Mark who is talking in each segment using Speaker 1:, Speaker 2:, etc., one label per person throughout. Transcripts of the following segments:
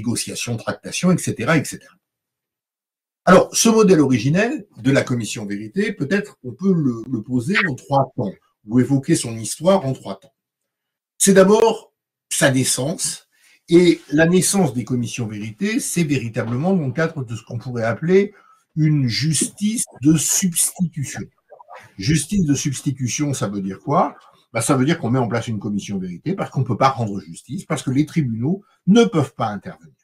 Speaker 1: négociation, tractation, etc., etc. Alors, ce modèle originel de la commission vérité, peut-être on peut le poser en 3 temps, ou évoquer son histoire en 3 temps. C'est d'abord sa naissance, et la naissance des commissions vérité, c'est véritablement dans le cadre de ce qu'on pourrait appeler une justice de substitution. Justice de substitution, ça veut dire quoi? Ça veut dire qu'on met en place une commission vérité parce qu'on ne peut pas rendre justice, parce que les tribunaux ne peuvent pas intervenir.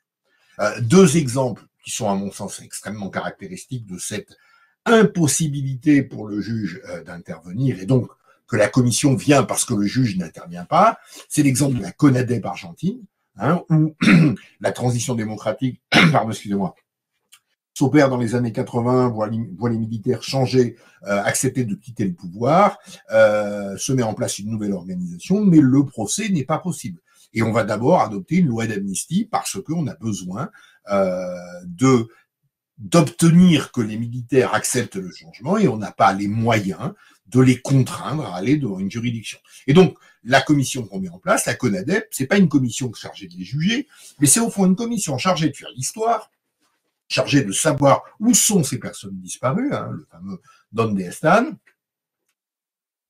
Speaker 1: 2 exemples qui sont à mon sens extrêmement caractéristiques de cette impossibilité pour le juge d'intervenir, et donc que la commission vient parce que le juge n'intervient pas, c'est l'exemple de la CONADEP Argentine, où la transition démocratique, pardon, excusez-moi, s'opère dans les années 80, voit les militaires changer, accepter de quitter le pouvoir, se met en place une nouvelle organisation, mais le procès n'est pas possible. Et on va d'abord adopter une loi d'amnistie parce qu'on a besoin d'obtenir que les militaires acceptent le changement, et on n'a pas les moyens de les contraindre à aller devant une juridiction. Et donc, la commission qu'on met en place, la CONADEP, c'est pas une commission chargée de les juger, mais c'est au fond une commission chargée de faire l'histoire, chargée de savoir où sont ces personnes disparues, le fameux Don de Estan.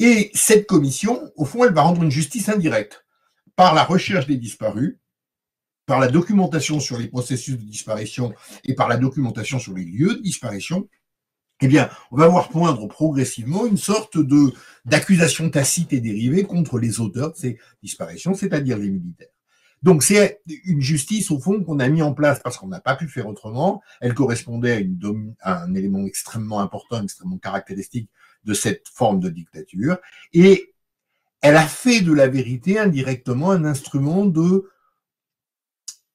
Speaker 1: Et cette commission, au fond, elle va rendre une justice indirecte par la recherche des disparus, par la documentation sur les processus de disparition et par la documentation sur les lieux de disparition. Eh bien, on va voir poindre progressivement une sorte d'accusation tacite et dérivée contre les auteurs de ces disparitions, c'est-à-dire les militaires. Donc, c'est une justice, au fond, qu'on a mis en place parce qu'on n'a pas pu faire autrement. Elle correspondait à un élément extrêmement important, extrêmement caractéristique de cette forme de dictature. Et elle a fait de la vérité indirectement un instrument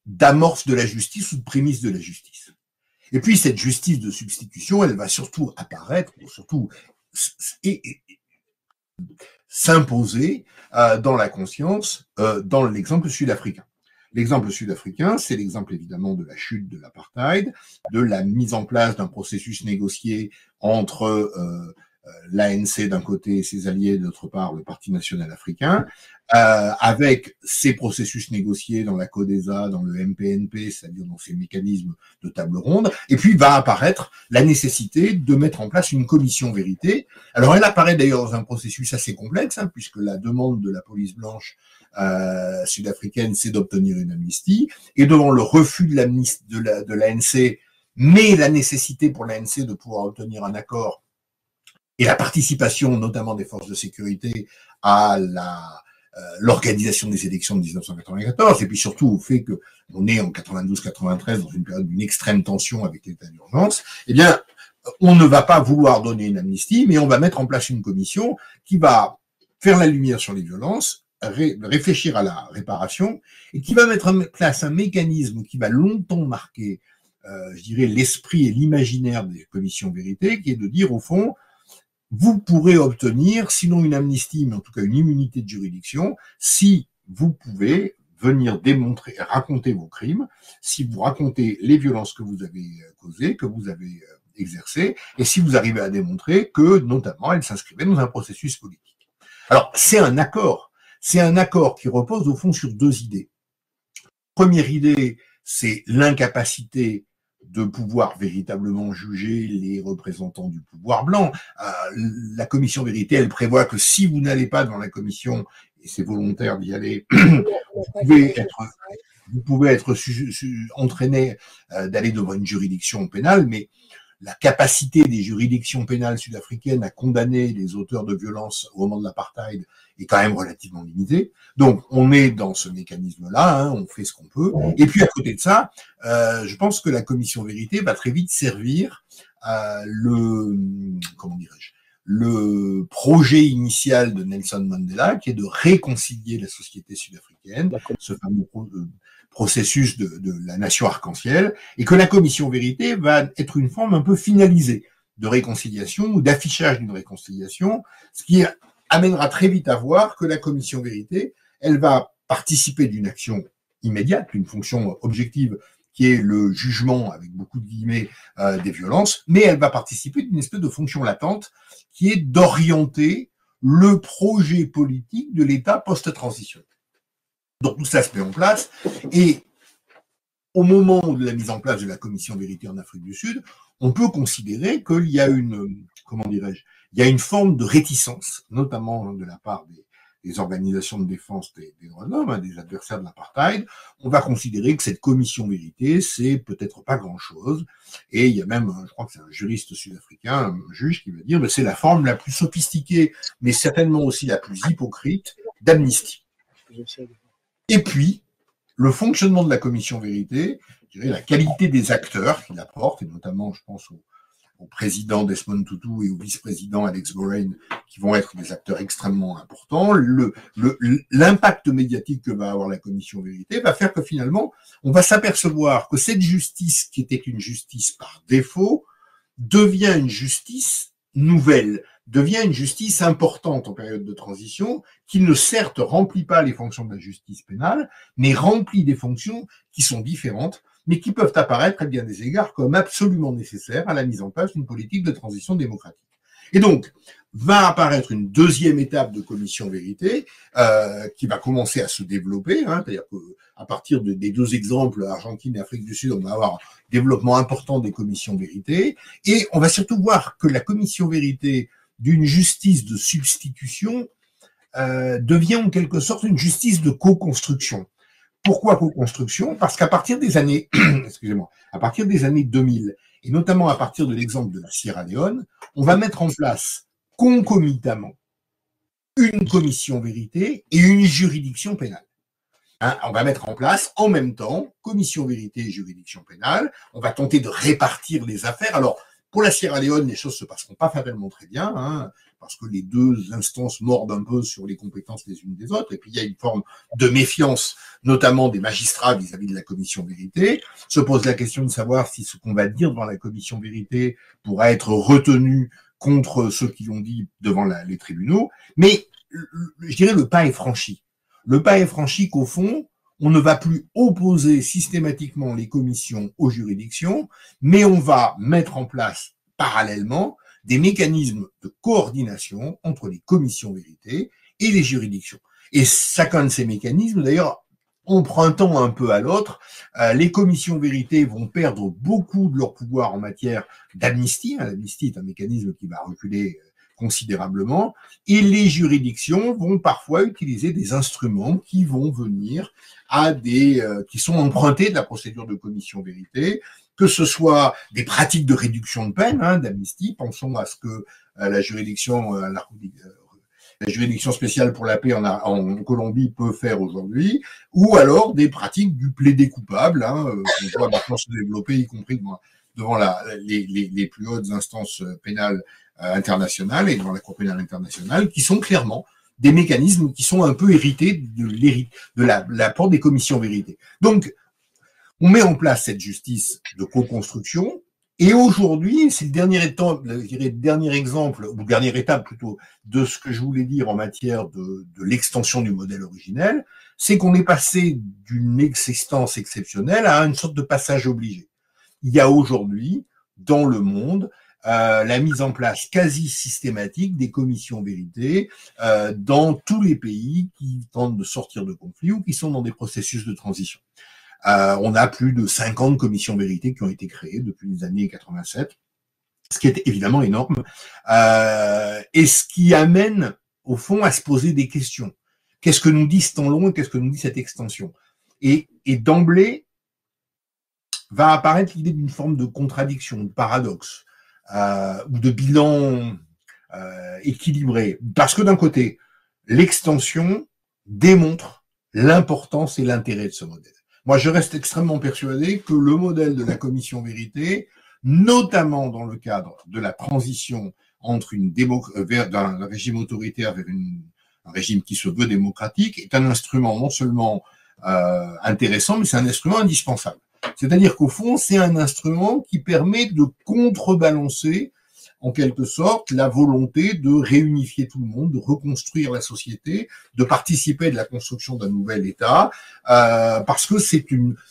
Speaker 1: d'amorce de la justice ou de prémisse de la justice. Et puis, cette justice de substitution, elle va surtout apparaître, surtout s'imposer dans la conscience dans l'exemple sud-africain. L'exemple sud-africain, c'est l'exemple évidemment de la chute de l'apartheid, de la mise en place d'un processus négocié entre l'ANC d'un côté et ses alliés d'autre part, le Parti national africain, avec ces processus négociés dans la CODESA, dans le MPNP, c'est-à-dire dans ces mécanismes de table ronde, et puis va apparaître la nécessité de mettre en place une commission vérité. Alors elle apparaît d'ailleurs dans un processus assez complexe, puisque la demande de la police blanche sud-africaine, c'est d'obtenir une amnistie, et devant le refus de l'ANC, mais la nécessité pour l'ANC de pouvoir obtenir un accord, et la participation notamment des forces de sécurité à l'organisation des élections de 1994, et puis surtout au fait qu'on est en 92-93 dans une période d'une extrême tension avec l'état d'urgence, eh bien, on ne va pas vouloir donner une amnistie, mais on va mettre en place une commission qui va faire la lumière sur les violences, réfléchir à la réparation, et qui va mettre en place un mécanisme qui va longtemps marquer, je dirais, l'esprit et l'imaginaire des commissions vérité, qui est de dire, au fond, vous pourrez obtenir, sinon une amnistie, mais en tout cas une immunité de juridiction, si vous pouvez venir démontrer, raconter vos crimes, si vous racontez les violences que vous avez causées, que vous avez exercées, et si vous arrivez à démontrer que, notamment, elles s'inscrivaient dans un processus politique. Alors, c'est un accord qui repose au fond sur 2 idées. Première idée, c'est l'incapacité de pouvoir véritablement juger les représentants du pouvoir blanc. La commission vérité, elle prévoit que si vous n'allez pas dans la commission, et c'est volontaire d'y aller, vous pouvez être entraîné d'aller devant une juridiction pénale, mais la capacité des juridictions pénales sud-africaines à condamner les auteurs de violences au moment de l'apartheid est quand même relativement limitée. Donc, on est dans ce mécanisme-là, on fait ce qu'on peut. Et puis, à côté de ça, je pense que la commission vérité va très vite servir le projet initial de Nelson Mandela, qui est de réconcilier la société sud-africaine, ce fameux processus de la nation arc-en-ciel, et que la commission vérité va être une forme un peu finalisée de réconciliation ou d'affichage d'une réconciliation, ce qui amènera très vite à voir que la commission vérité, elle va participer d'une action immédiate, d'une fonction objective qui est le jugement, avec beaucoup de guillemets, des violences, mais elle va participer d'une espèce de fonction latente qui est d'orienter le projet politique de l'État post-transition. Donc tout ça se met en place, et au moment de la mise en place de la commission vérité en Afrique du Sud, on peut considérer qu'il y a il y a une forme de réticence, notamment de la part des organisations de défense des droits de l'homme, hein, des adversaires de l'apartheid. On va considérer que cette commission vérité, c'est peut-être pas grand-chose. Et il y a même, je crois que c'est un juriste sud-africain, un juge, qui va dire que c'est la forme la plus sophistiquée, mais certainement aussi la plus hypocrite d'amnistie. Et puis, le fonctionnement de la commission vérité, je dirais la qualité des acteurs qu'il apporte, et notamment, je pense au président Desmond Tutu et au vice-président Alex Borain, qui vont être des acteurs extrêmement importants. L'impact médiatique que va avoir la commission vérité va faire que finalement, on va s'apercevoir que cette justice, qui était une justice par défaut, devient une justice nouvelle, devient une justice importante en période de transition, qui ne certes remplit pas les fonctions de la justice pénale, mais remplit des fonctions qui sont différentes, mais qui peuvent apparaître à bien des égards comme absolument nécessaires à la mise en place d'une politique de transition démocratique. Et donc, va apparaître une deuxième étape de commission vérité qui va commencer à se développer, hein, c'est-à-dire qu'à partir des deux exemples, Argentine et Afrique du Sud, on va avoir un développement important des commissions vérité, et on va surtout voir que la commission vérité d'une justice de substitution devient en quelque sorte une justice de co-construction. Pourquoi co-construction? Parce qu'à partir des années, à partir des années 2000, et notamment à partir de l'exemple de la Sierra Leone, on va mettre en place concomitamment une commission vérité et une juridiction pénale. Hein, on va mettre en place en même temps commission vérité et juridiction pénale. On va tenter de répartir les affaires. Alors, pour la Sierra Leone, les choses se passeront pas fatalement très bien, hein, parce que les deux instances mordent un peu sur les compétences les unes des autres, et puis il y a une forme de méfiance, notamment des magistrats vis-à-vis de la commission vérité. Se pose la question de savoir si ce qu'on va dire devant la commission vérité pourra être retenu contre ceux qui l'ont dit devant les tribunaux. Mais je dirais le pas est franchi. Le pas est franchi qu'au fond, on ne va plus opposer systématiquement les commissions aux juridictions, mais on va mettre en place parallèlement des mécanismes de coordination entre les commissions vérité et les juridictions. Et chacun de ces mécanismes, d'ailleurs, empruntant un peu à l'autre, les commissions vérité vont perdre beaucoup de leur pouvoir en matière d'amnistie. L'amnistie est un mécanisme qui va reculer considérablement, et les juridictions vont parfois utiliser des instruments qui vont venir qui sont empruntés de la procédure de commission vérité, que ce soit des pratiques de réduction de peine, hein, d'amnistie. Pensons à ce que la juridiction spéciale pour la paix en Colombie peut faire aujourd'hui, ou alors des pratiques du plaidé coupable, hein, qu'on voit maintenant se développer, y compris devant les plus hautes instances pénales internationales et devant la Cour pénale internationale, qui sont clairement des mécanismes qui sont un peu hérités de l'apport des commissions vérité. Donc, on met en place cette justice de co-construction, et aujourd'hui, c'est le dernière exemple, ou dernière étape plutôt, de ce que je voulais dire en matière de l'extension du modèle originel, c'est qu'on est passé d'une existence exceptionnelle à une sorte de passage obligé. Il y a aujourd'hui, dans le monde, la mise en place quasi systématique des commissions vérité dans tous les pays qui tentent de sortir de conflits ou qui sont dans des processus de transition. On a plus de 50 commissions vérité qui ont été créées depuis les années 87, ce qui est évidemment énorme, et ce qui amène au fond à se poser des questions. Qu'est-ce que nous dit ce temps long et qu'est-ce que nous dit cette extension? Et d'emblée va apparaître l'idée d'une forme de contradiction, de paradoxe, ou de bilan équilibré. Parce que d'un côté, l'extension démontre l'importance et l'intérêt de ce modèle. Moi, je reste extrêmement persuadé que le modèle de la commission vérité, notamment dans le cadre de la transition entre d'un régime autoritaire vers un régime qui se veut démocratique, est un instrument non seulement intéressant, mais c'est un instrument indispensable. C'est-à-dire qu'au fond, c'est un instrument qui permet de contrebalancer, en quelque sorte, la volonté de réunifier tout le monde, de reconstruire la société, de participer de la construction d'un nouvel État, parce que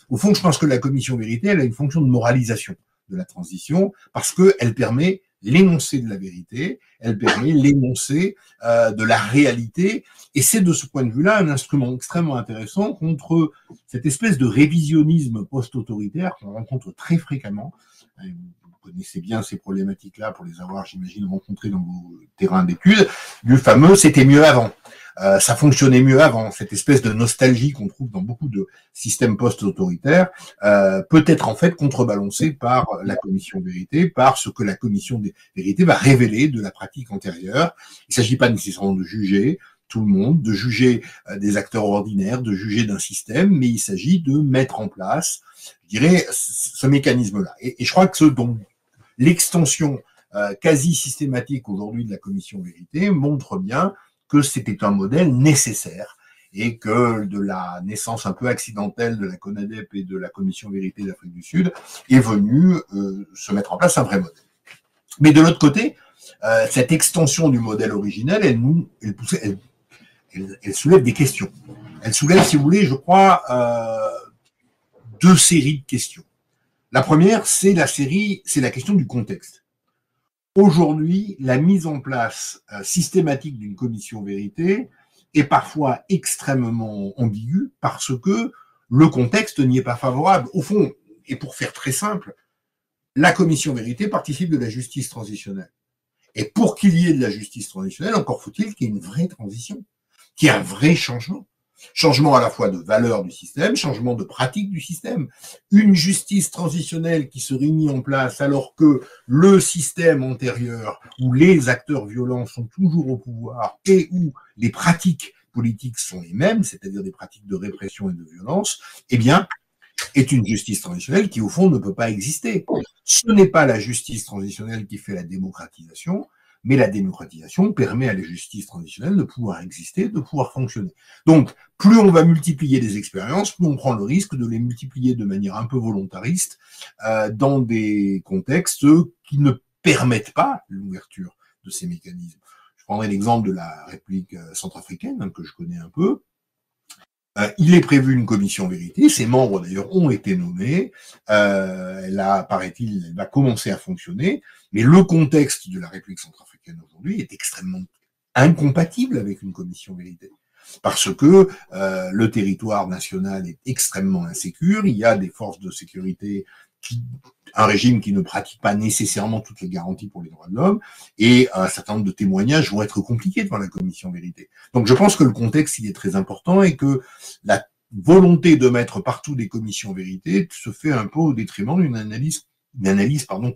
Speaker 1: au fond, je pense que la commission vérité, elle a une fonction de moralisation de la transition, parce qu'elle permet l'énoncé de la vérité, elle permet l'énoncé de la réalité, et c'est de ce point de vue-là un instrument extrêmement intéressant contre cette espèce de révisionnisme post-autoritaire qu'on rencontre très fréquemment. Vous connaissez bien ces problématiques-là pour les avoir, j'imagine, rencontrées dans vos terrains d'études, du fameux « c'était mieux avant ». Ça fonctionnait mieux avant. Cette espèce de nostalgie qu'on trouve dans beaucoup de systèmes post-autoritaires peut être en fait contrebalancée par la commission vérité, par ce que la commission des vérités va révéler de la pratique antérieure. Il ne s'agit pas nécessairement de juger tout le monde, de juger des acteurs ordinaires, de juger d'un système, mais il s'agit de mettre en place, je dirais, ce mécanisme-là. Et je crois que l'extension quasi systématique aujourd'hui de la commission vérité montre bien que c'était un modèle nécessaire et que de la naissance un peu accidentelle de la CONADEP et de la Commission Vérité d'Afrique du Sud est venu se mettre en place un vrai modèle. Mais de l'autre côté, cette extension du modèle originel, elle soulève des questions. Elle soulève, si vous voulez, je crois, deux séries de questions. La première, c'est la question du contexte. Aujourd'hui, la mise en place systématique d'une commission vérité est parfois extrêmement ambiguë parce que le contexte n'y est pas favorable. Au fond, et pour faire très simple, la commission vérité participe de la justice transitionnelle. Et pour qu'il y ait de la justice transitionnelle, encore faut-il qu'il y ait une vraie transition, qu'il y ait un vrai changement. Changement à la fois de valeur du système, changement de pratique du système. Une justice transitionnelle qui serait mise en place alors que le système antérieur où les acteurs violents sont toujours au pouvoir et où les pratiques politiques sont les mêmes, c'est-à-dire des pratiques de répression et de violence, eh bien, est une justice transitionnelle qui, au fond, ne peut pas exister. Ce n'est pas la justice transitionnelle qui fait la démocratisation, mais la démocratisation permet à la justice transitionnelle de pouvoir exister, de pouvoir fonctionner. Donc, plus on va multiplier les expériences, plus on prend le risque de les multiplier de manière un peu volontariste dans des contextes qui ne permettent pas l'ouverture de ces mécanismes. Je prendrai l'exemple de la République centrafricaine, que je connais un peu. Il est prévu une commission vérité, ses membres d'ailleurs ont été nommés, paraît-il, elle va commencer à fonctionner, mais le contexte de la République centrafricaine aujourd'hui est extrêmement incompatible avec une commission vérité. Parce que le territoire national est extrêmement insécure, il y a des forces de sécurité, un régime qui ne pratique pas nécessairement toutes les garanties pour les droits de l'homme, et un certain nombre de témoignages vont être compliqués devant la commission vérité. Donc je pense que le contexte il est très important et que la volonté de mettre partout des commissions vérité se fait un peu au détriment d'une analyse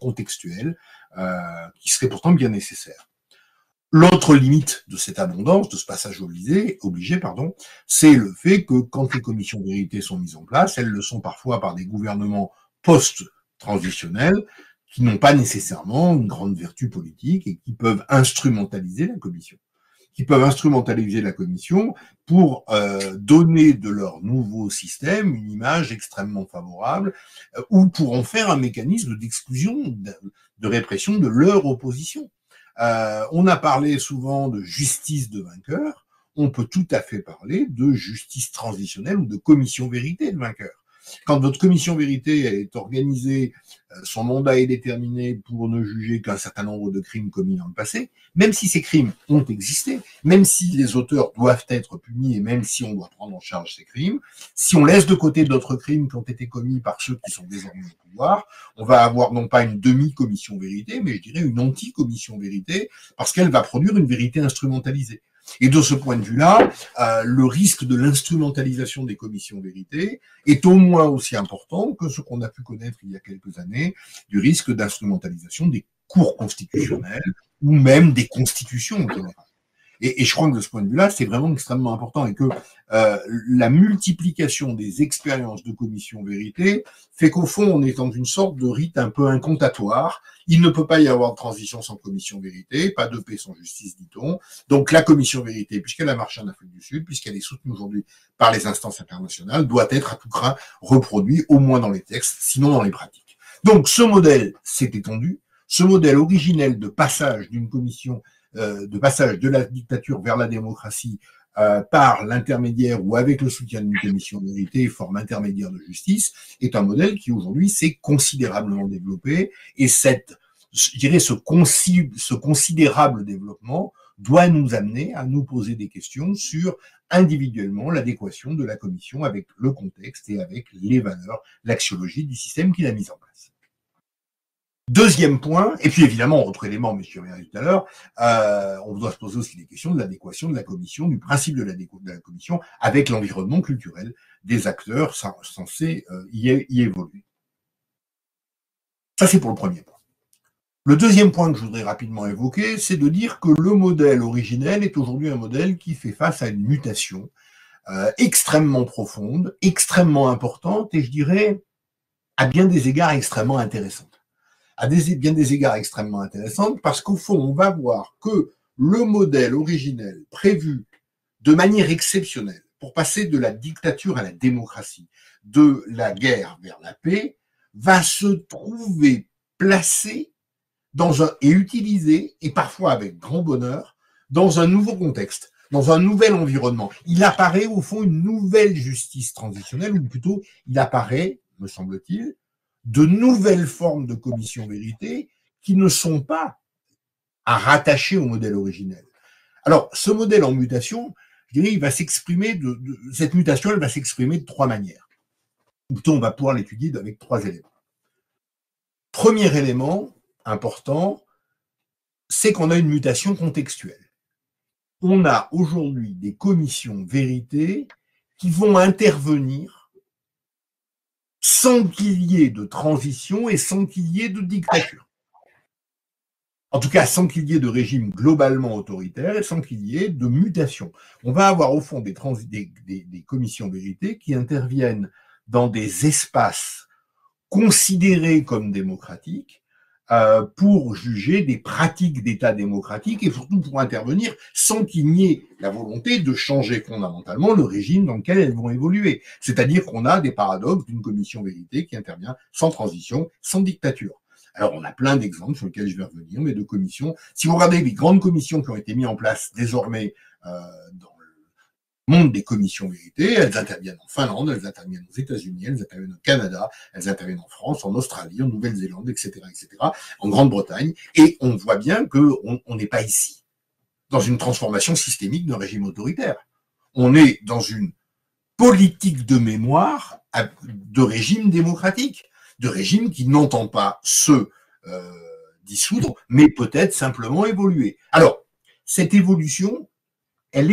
Speaker 1: contextuelle qui serait pourtant bien nécessaire. L'autre limite de cette abondance, de ce passage obligé, c'est le fait que quand les commissions vérité sont mises en place, elles le sont parfois par des gouvernements post-transitionnels qui n'ont pas nécessairement une grande vertu politique et qui peuvent instrumentaliser la commission pour donner de leur nouveau système une image extrêmement favorable ou pour en faire un mécanisme d'exclusion, de répression de leur opposition. On a parlé souvent de justice de vainqueur, on peut tout à fait parler de justice transitionnelle ou de commission vérité de vainqueur. Quand votre commission vérité est organisée, son mandat est déterminé pour ne juger qu'un certain nombre de crimes commis dans le passé, même si ces crimes ont existé, même si les auteurs doivent être punis et même si on doit prendre en charge ces crimes, si on laisse de côté d'autres crimes qui ont été commis par ceux qui sont désormais au pouvoir, on va avoir non pas une demi-commission vérité, mais je dirais une anti-commission vérité, parce qu'elle va produire une vérité instrumentalisée. Et de ce point de vue-là, le risque de l'instrumentalisation des commissions vérité est au moins aussi important que ce qu'on a pu connaître il y a quelques années du risque d'instrumentalisation des cours constitutionnelles ou même des constitutions en général. Et je crois que de ce point de vue-là, c'est vraiment extrêmement important et que la multiplication des expériences de commission vérité fait qu'au fond, on est dans une sorte de rite un peu incantatoire. Il ne peut pas y avoir de transition sans commission vérité, pas de paix sans justice, dit-on. Donc la commission vérité, puisqu'elle a marché en Afrique du Sud, puisqu'elle est soutenue aujourd'hui par les instances internationales, doit être à tout craint reproduit, au moins dans les textes, sinon dans les pratiques. Donc ce modèle s'est étendu. Ce modèle originel de passage d'une commission de passage de la dictature vers la démocratie par l'intermédiaire ou avec le soutien d'une commission vérité, forme intermédiaire de justice, est un modèle qui aujourd'hui s'est considérablement développé et cette je dirais, ce considérable développement doit nous amener à nous poser des questions sur individuellement l'adéquation de la commission avec le contexte et avec les valeurs, l'axiologie du système qu'il a mis en place. Deuxième point, et puis évidemment, autre élément, mais je reviendrai tout à l'heure, on doit se poser aussi des questions de l'adéquation de la commission, du principe de la commission avec l'environnement culturel des acteurs censés y évoluer. Ça, c'est pour le premier point. Le deuxième point que je voudrais rapidement évoquer, c'est de dire que le modèle originel est aujourd'hui un modèle qui fait face à une mutation extrêmement profonde, extrêmement importante, et je dirais, à bien des égards, extrêmement intéressante. À bien des égards extrêmement intéressantes, parce qu'au fond, on va voir que le modèle originel prévu de manière exceptionnelle pour passer de la dictature à la démocratie, de la guerre vers la paix, va se trouver placé et utilisé, et parfois avec grand bonheur, dans un nouveau contexte, dans un nouvel environnement. Il apparaît au fond une nouvelle justice transitionnelle, ou plutôt il apparaît, me semble-t-il, de nouvelles formes de commission vérité qui ne sont pas à rattacher au modèle originel. Alors, ce modèle en mutation, je dirais, il va s'exprimer cette mutation, elle va s'exprimer de trois manières. Ou plutôt, on va pouvoir l'étudier avec trois éléments. Premier élément important, c'est qu'on a une mutation contextuelle. On a aujourd'hui des commissions vérité qui vont intervenir sans qu'il y ait de transition et sans qu'il y ait de dictature. En tout cas, sans qu'il y ait de régime globalement autoritaire et sans qu'il y ait de mutation. On va avoir au fond des commissions vérité qui interviennent dans des espaces considérés comme démocratiques pour juger des pratiques d'État démocratique et surtout pour intervenir sans qu'il n'y ait la volonté de changer fondamentalement le régime dans lequel elles vont évoluer. C'est-à-dire qu'on a des paradoxes d'une commission vérité qui intervient sans transition, sans dictature. Alors, on a plein d'exemples sur lesquels je vais revenir, mais de commissions. Si vous regardez les grandes commissions qui ont été mises en place désormais dans le monde des commissions vérité, elles interviennent en Finlande, elles interviennent aux États-Unis, elles interviennent au Canada, elles interviennent en France, en Australie, en Nouvelle-Zélande, etc., en Grande-Bretagne, et on voit bien qu'on n'est pas ici dans une transformation systémique d'un régime autoritaire. On est dans une politique de mémoire de régime démocratique, de régime qui n'entend pas se dissoudre, mais peut-être simplement évoluer. Alors, cette évolution, elle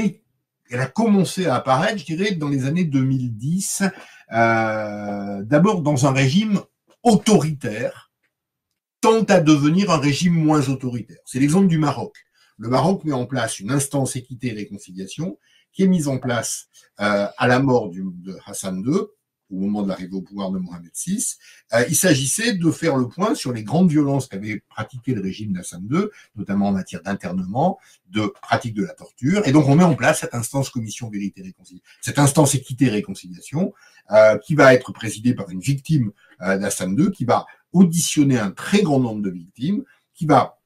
Speaker 1: a commencé à apparaître, je dirais, dans les années 2010, d'abord dans un régime autoritaire, tend à devenir un régime moins autoritaire. C'est l'exemple du Maroc. Le Maroc met en place une instance équité et réconciliation qui est mise en place à la mort de Hassan II, au moment de l'arrivée au pouvoir de Mohamed VI. Il s'agissait de faire le point sur les grandes violences qu'avait pratiquées le régime d'Hassan II, notamment en matière d'internement, de pratique de la torture. Et donc, on met en place cette instance commission vérité réconciliation, cette instance équité réconciliation, qui va être présidée par une victime d'Hassan II, qui va auditionner un très grand nombre de victimes, qui va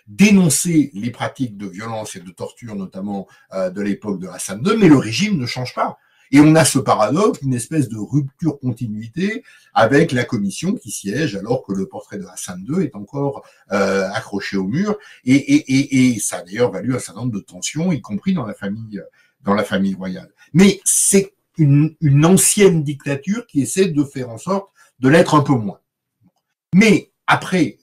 Speaker 1: dénoncer les pratiques de violence et de torture, notamment de l'époque de Hassan II, mais le régime ne change pas. Et on a ce paradoxe, une espèce de rupture-continuité avec la commission qui siège alors que le portrait de Hassan II est encore accroché au mur. Et ça a d'ailleurs valu un certain nombre de tensions, y compris dans la famille royale. Mais c'est une ancienne dictature qui essaie de faire en sorte de l'être un peu moins. Mais après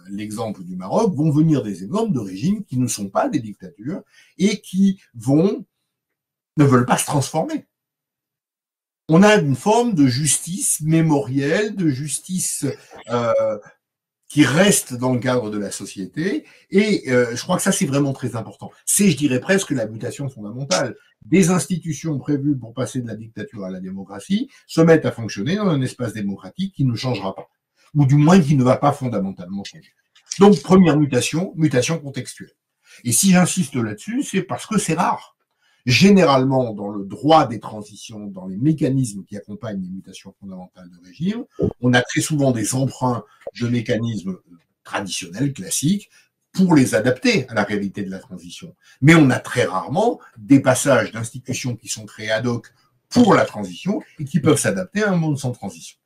Speaker 1: l'exemple du Maroc, vont venir des exemples de régimes qui ne sont pas des dictatures et qui ne veulent pas se transformer. On a une forme de justice mémorielle, de justice qui reste dans le cadre de la société, et je crois que ça c'est vraiment très important. C'est, je dirais presque, la mutation fondamentale. Des institutions prévues pour passer de la dictature à la démocratie se mettent à fonctionner dans un espace démocratique qui ne changera pas, ou du moins qui ne va pas fondamentalement changer. Donc, première mutation contextuelle. Et si j'insiste là-dessus, c'est parce que c'est rare. Généralement, dans le droit des transitions, dans les mécanismes qui accompagnent les mutations fondamentales de régime, on a très souvent des emprunts de mécanismes traditionnels, classiques, pour les adapter à la réalité de la transition. Mais on a très rarement des passages d'institutions qui sont créées ad hoc pour la transition et qui peuvent s'adapter à un monde sans transition.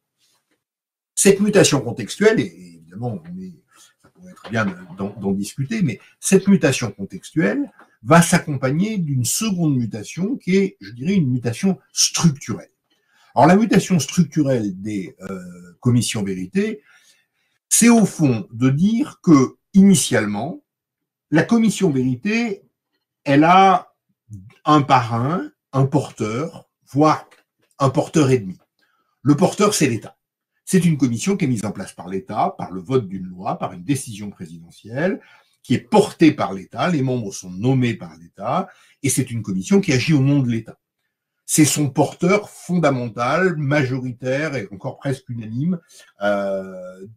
Speaker 1: Cette mutation contextuelle, et évidemment, on est pourrait très bien d'en discuter, mais cette mutation contextuelle va s'accompagner d'une seconde mutation qui est, je dirais, une mutation structurelle. Alors la mutation structurelle des commissions vérité, c'est au fond de dire que initialement, la commission vérité, elle a un parrain, un porteur, voire un porteur et demi. Le porteur, c'est l'État. C'est une commission qui est mise en place par l'État, par le vote d'une loi, par une décision présidentielle, qui est portée par l'État, les membres sont nommés par l'État, et c'est une commission qui agit au nom de l'État. C'est son porteur fondamental, majoritaire et encore presque unanime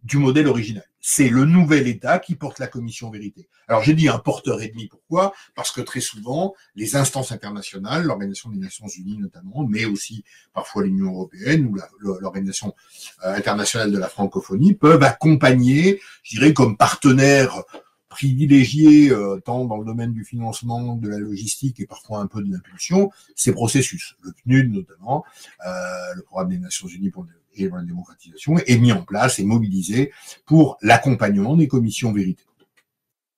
Speaker 1: du modèle original. C'est le nouvel État qui porte la commission vérité. Alors j'ai dit un porteur et demi, pourquoi? Parce que très souvent, les instances internationales, l'Organisation des Nations Unies notamment, mais aussi parfois l'Union européenne ou l'Organisation internationale de la francophonie peuvent accompagner, je dirais comme partenaires privilégiés tant dans le domaine du financement, de la logistique et parfois un peu de l'impulsion, ces processus. Le PNUD notamment, le Programme des Nations Unies pour la démocratisation, est mis en place et mobilisé pour l'accompagnement des commissions vérité.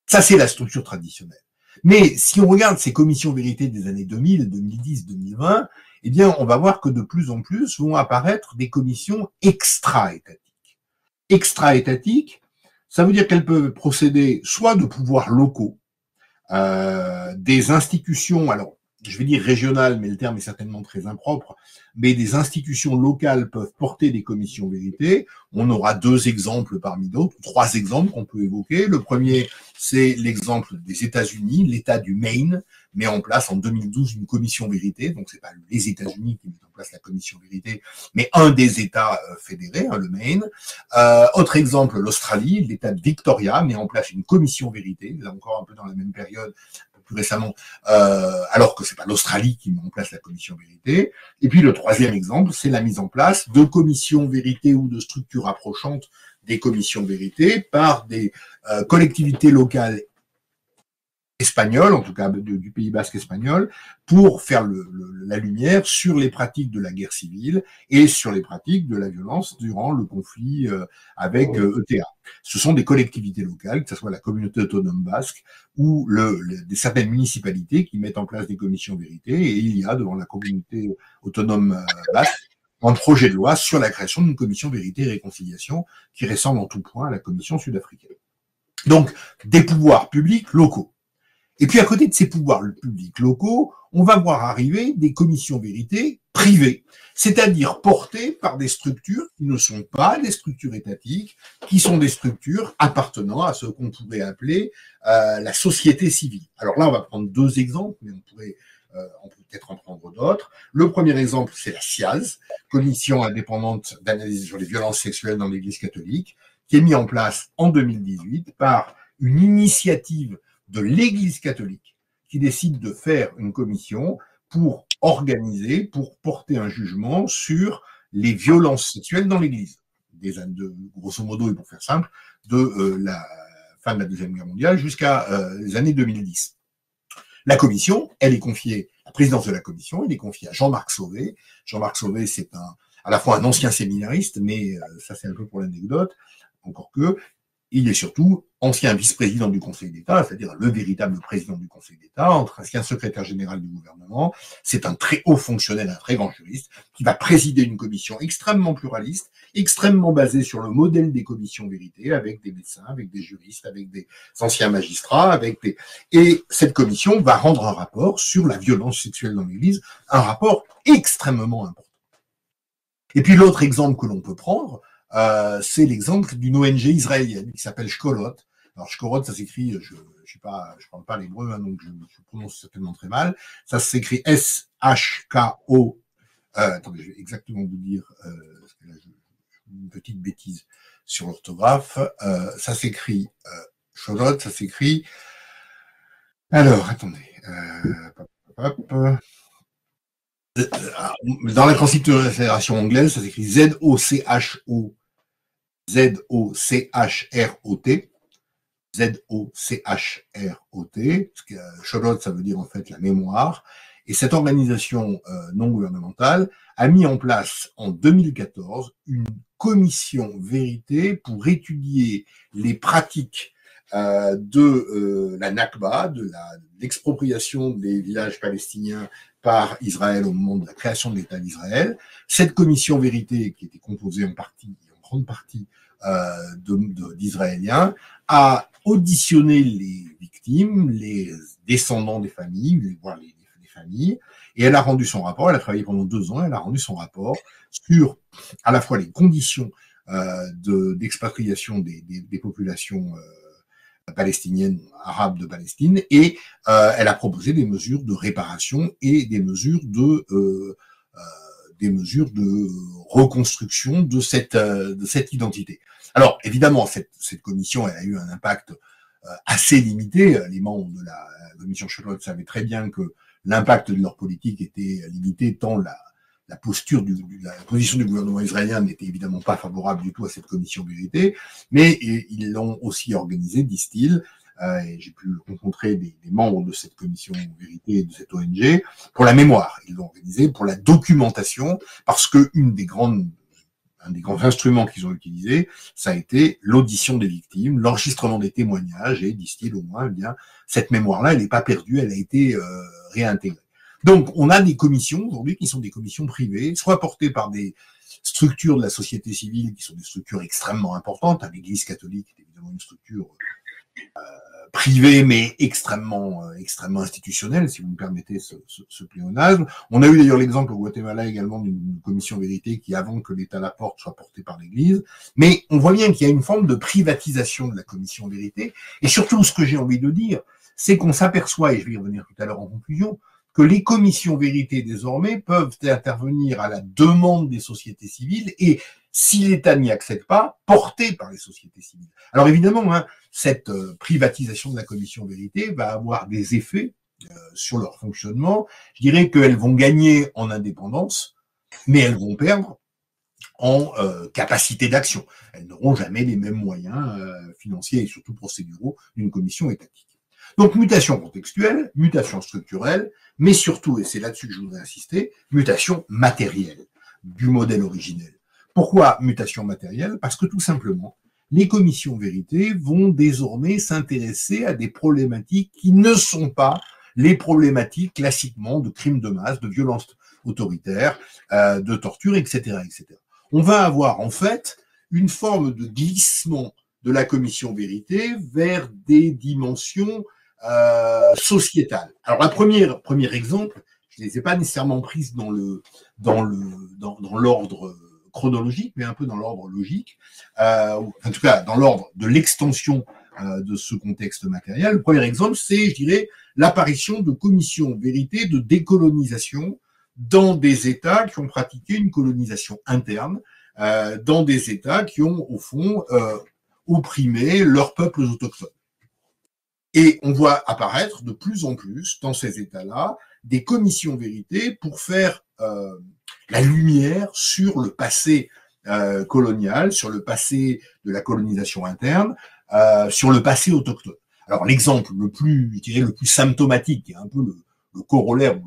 Speaker 1: Ça, c'est la structure traditionnelle. Mais si on regarde ces commissions vérité des années 2000, 2010, 2020, eh bien, on va voir que de plus en plus vont apparaître des commissions extra-étatiques. Extra-étatiques, ça veut dire qu'elles peuvent procéder soit de pouvoirs locaux, des institutions, alors je vais dire régionales, mais le terme est certainement très impropre, mais des institutions locales peuvent porter des commissions vérité. On aura 2 exemples parmi d'autres, 3 exemples qu'on peut évoquer. Le premier, c'est l'exemple des États-Unis. L'État du Maine met en place en 2012 une commission vérité. Donc c'est pas les États-Unis qui mettent en place la commission vérité, mais un des États fédérés, le Maine. Autre exemple, l'Australie. L'État de Victoria met en place une commission vérité. Là encore un peu dans la même période, plus récemment, alors que c'est pas l'Australie qui met en place la commission vérité. Et puis le troisième exemple, c'est la mise en place de commissions vérité ou de structures approchantes des commissions vérité par des collectivités locales espagnoles, en tout cas du Pays Basque espagnol, pour faire la lumière sur les pratiques de la guerre civile et sur les pratiques de la violence durant le conflit avec ETA. Ce sont des collectivités locales, que ce soit la communauté autonome basque ou certaines municipalités qui mettent en place des commissions vérité, et il y a devant la communauté autonome basque un projet de loi sur la création d'une commission vérité et réconciliation qui ressemble en tout point à la commission sud-africaine. Donc, des pouvoirs publics locaux. Et puis à côté de ces pouvoirs publics locaux, on va voir arriver des commissions vérité privées, c'est-à-dire portées par des structures qui ne sont pas des structures étatiques, qui sont des structures appartenant à ce qu'on pourrait appeler la société civile. Alors là, on va prendre 2 exemples, mais on peut peut-être en prendre d'autres. Le premier exemple, c'est la CIAZ, Commission indépendante d'analyse sur les violences sexuelles dans l'Église catholique, qui est mise en place en 2018 par une initiative de l'Église catholique qui décide de faire une commission pour organiser, pour porter un jugement sur les violences sexuelles dans l'Église. Grosso modo, et pour faire simple, de la fin de la Deuxième Guerre mondiale jusqu'à les années 2010. La commission, elle est confiée, la présidence de la commission, elle est confiée à Jean-Marc Sauvé. Jean-Marc Sauvé, c'est à la fois un ancien séminariste, mais ça c'est un peu pour l'anecdote, encore que, il est surtout ancien vice-président du Conseil d'État, c'est-à-dire le véritable président du Conseil d'État, ancien secrétaire général du gouvernement. C'est un très haut fonctionnaire, un très grand juriste, qui va présider une commission extrêmement pluraliste, extrêmement basée sur le modèle des commissions vérité, avec des médecins, avec des juristes, avec des anciens magistrats, et cette commission va rendre un rapport sur la violence sexuelle dans l'Église, un rapport extrêmement important. Et puis l'autre exemple que l'on peut prendre, c'est l'exemple d'une ONG israélienne qui s'appelle Shkolot. Alors Shkolot, ça s'écrit, je parle pas l'hébreu, hein, donc je prononce certainement très mal. Ça s'écrit S-H-K-O. Attendez, je vais exactement vous dire, parce que là, une petite bêtise sur l'orthographe. Ça s'écrit Shkolot, ça s'écrit. Alors, attendez. Dans la constitution anglaise, ça s'écrit Z-O-C-H-O. Z-O-C-H-R-O-T. Z-O-C-H-R-O-T. Sholot, ça veut dire en fait la mémoire. Et cette organisation non gouvernementale a mis en place en 2014 une commission vérité pour étudier les pratiques de la Nakba, de l'expropriation des villages palestiniens par Israël au moment de la création de l'État d'Israël. Cette commission vérité, qui était composée en grande partie d'Israéliens, a auditionné les victimes, les descendants des familles, voire les familles, et elle a rendu son rapport. Elle a travaillé pendant 2 ans. Elle a rendu son rapport sur à la fois les conditions d'expatriation des populations palestiniennes, arabes de Palestine, et elle a proposé des mesures de réparation et des mesures de reconstruction de cette identité. Alors, évidemment, cette commission, elle a eu un impact assez limité. Les membres de la commission Charlotte savaient très bien que l'impact de leur politique était limité, tant la position du gouvernement israélien n'était évidemment pas favorable du tout à cette commission vérité, mais ils l'ont aussi organisée, disent-ils, et j'ai pu rencontrer des membres de cette commission vérité et de cette ONG, pour la mémoire. Ils l'ont organisée pour la documentation, parce que un des grands instruments qu'ils ont utilisés, ça a été l'audition des victimes, l'enregistrement des témoignages, et disent-ils au moins, eh bien, cette mémoire-là, elle n'est pas perdue, elle a été réintégrée. Donc, on a des commissions aujourd'hui qui sont des commissions privées, soit portées par des structures de la société civile qui sont des structures extrêmement importantes. L'Église catholique est évidemment une structure privée, mais extrêmement institutionnelle, si vous me permettez ce pléonasme. On a eu d'ailleurs l'exemple au Guatemala également d'une commission vérité qui, avant que l'État la porte, soit portée par l'Église. Mais on voit bien qu'il y a une forme de privatisation de la commission vérité. Et surtout, ce que j'ai envie de dire, c'est qu'on s'aperçoit, et je vais y revenir tout à l'heure en conclusion, que les commissions vérité désormais peuvent intervenir à la demande des sociétés civiles et, si l'État n'y accède pas, portées par les sociétés civiles. Alors évidemment, cette privatisation de la commission vérité va avoir des effets sur leur fonctionnement. Je dirais qu'elles vont gagner en indépendance, mais elles vont perdre en capacité d'action. Elles n'auront jamais les mêmes moyens financiers et surtout procéduraux d'une commission étatique. Donc, mutation contextuelle, mutation structurelle, mais surtout, et c'est là-dessus que je voudrais insister, mutation matérielle du modèle originel. Pourquoi mutation matérielle? Parce que tout simplement, les commissions vérité vont désormais s'intéresser à des problématiques qui ne sont pas les problématiques classiquement de crimes de masse, de violences autoritaires, de torture, etc., etc. On va avoir en fait une forme de glissement de la commission vérité vers des dimensions sociétale. Alors la premier exemple, je les ai pas nécessairement prises dans l'ordre chronologique, mais un peu dans l'ordre logique, en tout cas dans l'ordre de l'extension de ce contexte matériel. Le premier exemple, c'est, je dirais, l'apparition de commissions vérité de décolonisation dans des États qui ont pratiqué une colonisation interne, dans des États qui ont, au fond, opprimé leurs peuples autochtones. Et on voit apparaître de plus en plus dans ces États-là des commissions vérité pour faire la lumière sur le passé colonial, sur le passé de la colonisation interne, sur le passé autochtone. Alors l'exemple le plus symptomatique, qui est un peu le corollaire,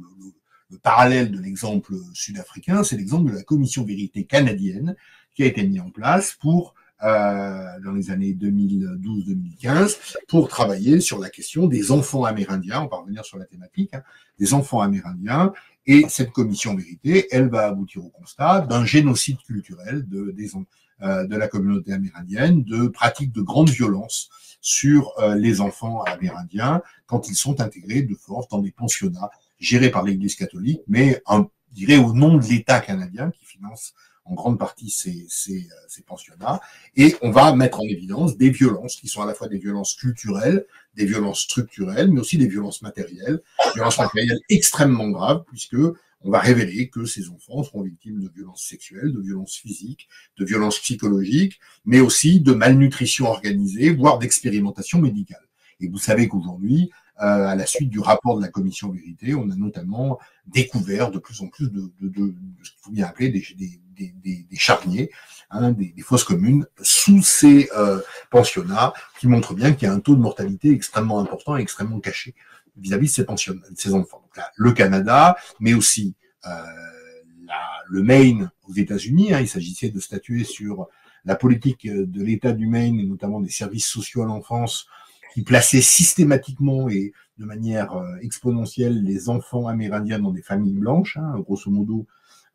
Speaker 1: le parallèle de l'exemple sud-africain, c'est l'exemple de la commission vérité canadienne qui a été mise en place pour dans les années 2012-2015, pour travailler sur la question des enfants amérindiens. On va revenir sur la thématique, des enfants amérindiens. Et cette commission vérité, elle va aboutir au constat d'un génocide culturel de la communauté amérindienne, de pratiques de grande violence sur les enfants amérindiens quand ils sont intégrés de force dans des pensionnats gérés par l'Église catholique, mais je dirais au nom de l'État canadien qui finance en grande partie ces pensionnats, et on va mettre en évidence des violences qui sont à la fois des violences culturelles, des violences structurelles, mais aussi des violences matérielles extrêmement graves, puisque on va révéler que ces enfants seront victimes de violences sexuelles, de violences physiques, de violences psychologiques, mais aussi de malnutrition organisée, voire d'expérimentation médicale. Et vous savez qu'aujourd'hui, à la suite du rapport de la commission vérité, on a notamment découvert de plus en plus de ce qu'il faut bien appeler des charniers, des fosses communes sous ces pensionnats, qui montrent bien qu'il y a un taux de mortalité extrêmement important et extrêmement caché vis-à-vis de ces enfants. Donc là, le Canada, mais aussi le Maine aux États-Unis. Il s'agissait de statuer sur la politique de l'État du Maine et notamment des services sociaux à l'enfance qui plaçait systématiquement et de manière exponentielle les enfants amérindiens dans des familles blanches. Hein. Grosso modo,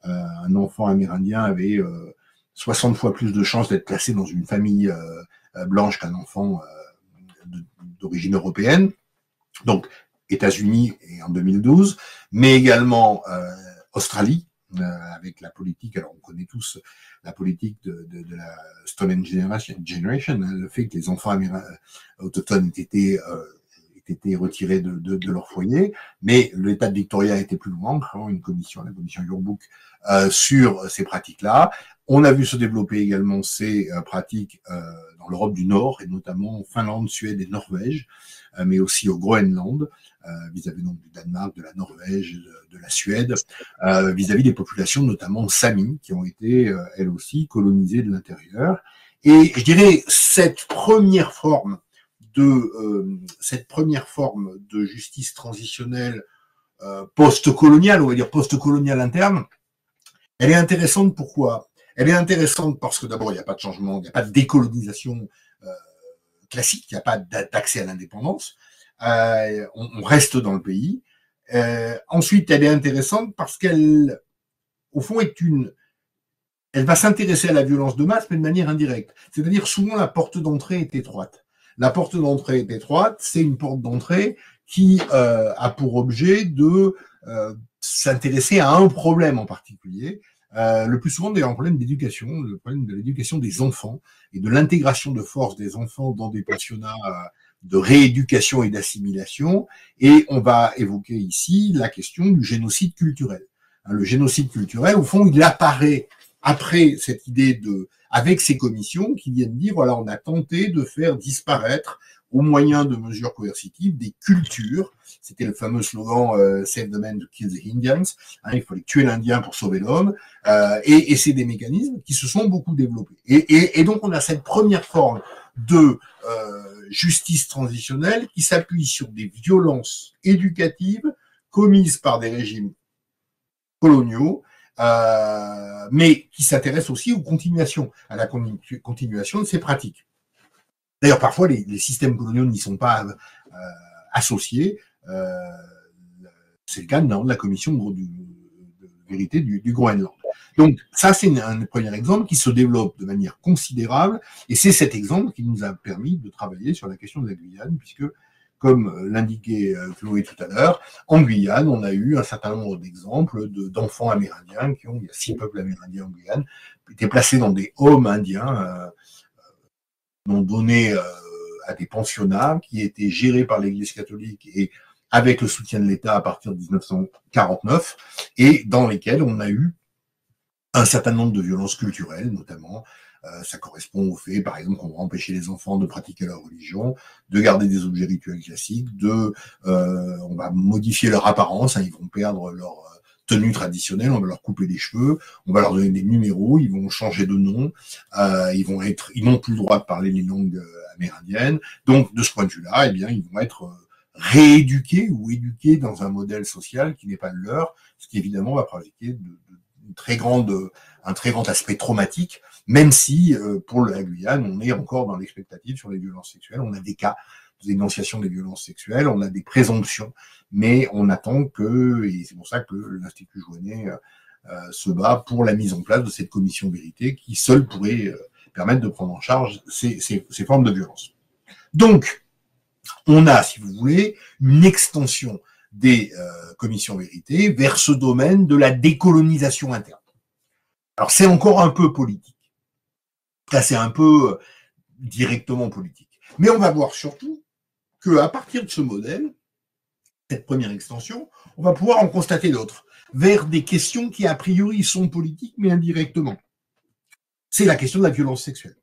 Speaker 1: un enfant amérindien avait 60 fois plus de chances d'être placé dans une famille blanche qu'un enfant d'origine européenne. Donc, États-Unis et en 2012, mais également Australie, avec la politique, alors on connaît tous la politique de la Stolen Generation, le fait que les enfants autochtones étaient retirés de leur foyer, mais l'État de Victoria a été plus loin, en créant une commission, la commission Yearbook, sur ces pratiques-là. On a vu se développer également ces pratiques dans l'Europe du Nord, et notamment en Finlande, Suède et Norvège, mais aussi au Groenland, vis-à-vis donc du Danemark, de la Norvège, de la Suède, vis-à-vis des populations notamment Sami, qui ont été elles aussi colonisées de l'intérieur. Et je dirais cette première forme de justice transitionnelle post-coloniale, on va dire post-coloniale interne, elle est intéressante. Pourquoi? Elle est intéressante parce que d'abord il n'y a pas de changement, il n'y a pas de décolonisation classique, il n'y a pas d'accès à l'indépendance. On reste dans le pays. Ensuite, elle est intéressante parce qu'elle, au fond, elle va s'intéresser à la violence de masse, mais de manière indirecte. C'est-à-dire, souvent, la porte d'entrée est étroite. La porte d'entrée est étroite, c'est une porte d'entrée qui a pour objet de s'intéresser à un problème en particulier. Le plus souvent, d'ailleurs, un problème d'éducation, le problème de l'éducation des enfants et de l'intégration de force des enfants dans des pensionnats de rééducation et d'assimilation. Et on va évoquer ici la question du génocide culturel. Le génocide culturel, au fond, il apparaît après cette idée avec ces commissions qui viennent dire, voilà, on a tenté de faire disparaître au moyen de mesures coercitives des cultures. C'était le fameux slogan Save the Man to kill the Indians. Il fallait tuer l'Indien pour sauver l'homme. Et c'est des mécanismes qui se sont beaucoup développés. Et donc on a cette première forme de justice transitionnelle qui s'appuie sur des violences éducatives commises par des régimes coloniaux, mais qui s'intéressent aussi aux continuations, à la continuation de ces pratiques. D'ailleurs, parfois, les systèmes coloniaux n'y sont pas associés. C'est le cas de la commission de vérité du Groenland. Donc, ça, c'est un premier exemple qui se développe de manière considérable, et c'est cet exemple qui nous a permis de travailler sur la question de la Guyane, puisque, comme l'indiquait Chloé tout à l'heure, en Guyane, on a eu un certain nombre d'exemples d'enfants amérindiens il y a 6 peuples amérindiens en Guyane, qui étaient placés dans des homes indiens, non donnés à des pensionnats qui étaient gérés par l'Église catholique et avec le soutien de l'État à partir de 1949, et dans lesquels on a eu un certain nombre de violences culturelles, notamment. Ça correspond au fait, par exemple, qu'on va empêcher les enfants de pratiquer leur religion, de garder des objets rituels classiques, on va modifier leur apparence, ils vont perdre leur tenue traditionnelle, on va leur couper les cheveux, on va leur donner des numéros, ils vont changer de nom, ils n'ont plus le droit de parler les langues amérindiennes. Donc, de ce point de vue-là, ils vont être rééduqués ou éduqués dans un modèle social qui n'est pas le leur, ce qui évidemment va provoquer un très grand aspect traumatique, même si pour la Guyane, on est encore dans l'expectative sur les violences sexuelles. On a des cas de dénonciation des violences sexuelles, on a des présomptions, mais on attend et c'est pour ça que l'Institut Jouannet se bat pour la mise en place de cette commission vérité qui seule pourrait permettre de prendre en charge ces formes de violence. Donc, on a, si vous voulez, une extension des commissions vérité vers ce domaine de la décolonisation interne. Alors, c'est encore un peu politique. Là, c'est un peu directement politique. Mais on va voir surtout qu'à partir de ce modèle, cette première extension, on va pouvoir en constater d'autres, vers des questions qui, a priori, sont politiques, mais indirectement. C'est la question de la violence sexuelle.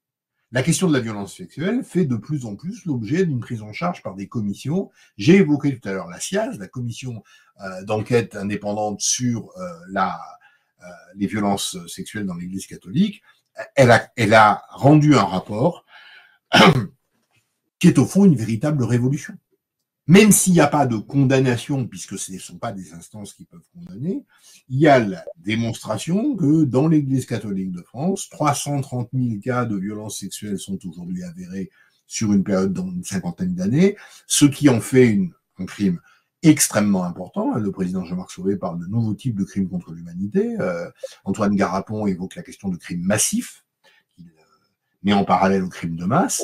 Speaker 1: La question de la violence sexuelle fait de plus en plus l'objet d'une prise en charge par des commissions. J'ai évoqué tout à l'heure la CIAS, la commission d'enquête indépendante sur les violences sexuelles dans l'Église catholique. Elle a rendu un rapport qui est au fond une véritable révolution. Même s'il n'y a pas de condamnation, puisque ce ne sont pas des instances qui peuvent condamner, il y a la démonstration que dans l'Église catholique de France, 330 000 cas de violences sexuelles sont aujourd'hui avérés sur une période d'une 50aine d'années, ce qui en fait un crime extrêmement important. Le président Jean-Marc Sauvé parle de nouveaux types de crimes contre l'humanité. Antoine Garapon évoque la question de crimes massifs, qu'il met en parallèle au crime de masse.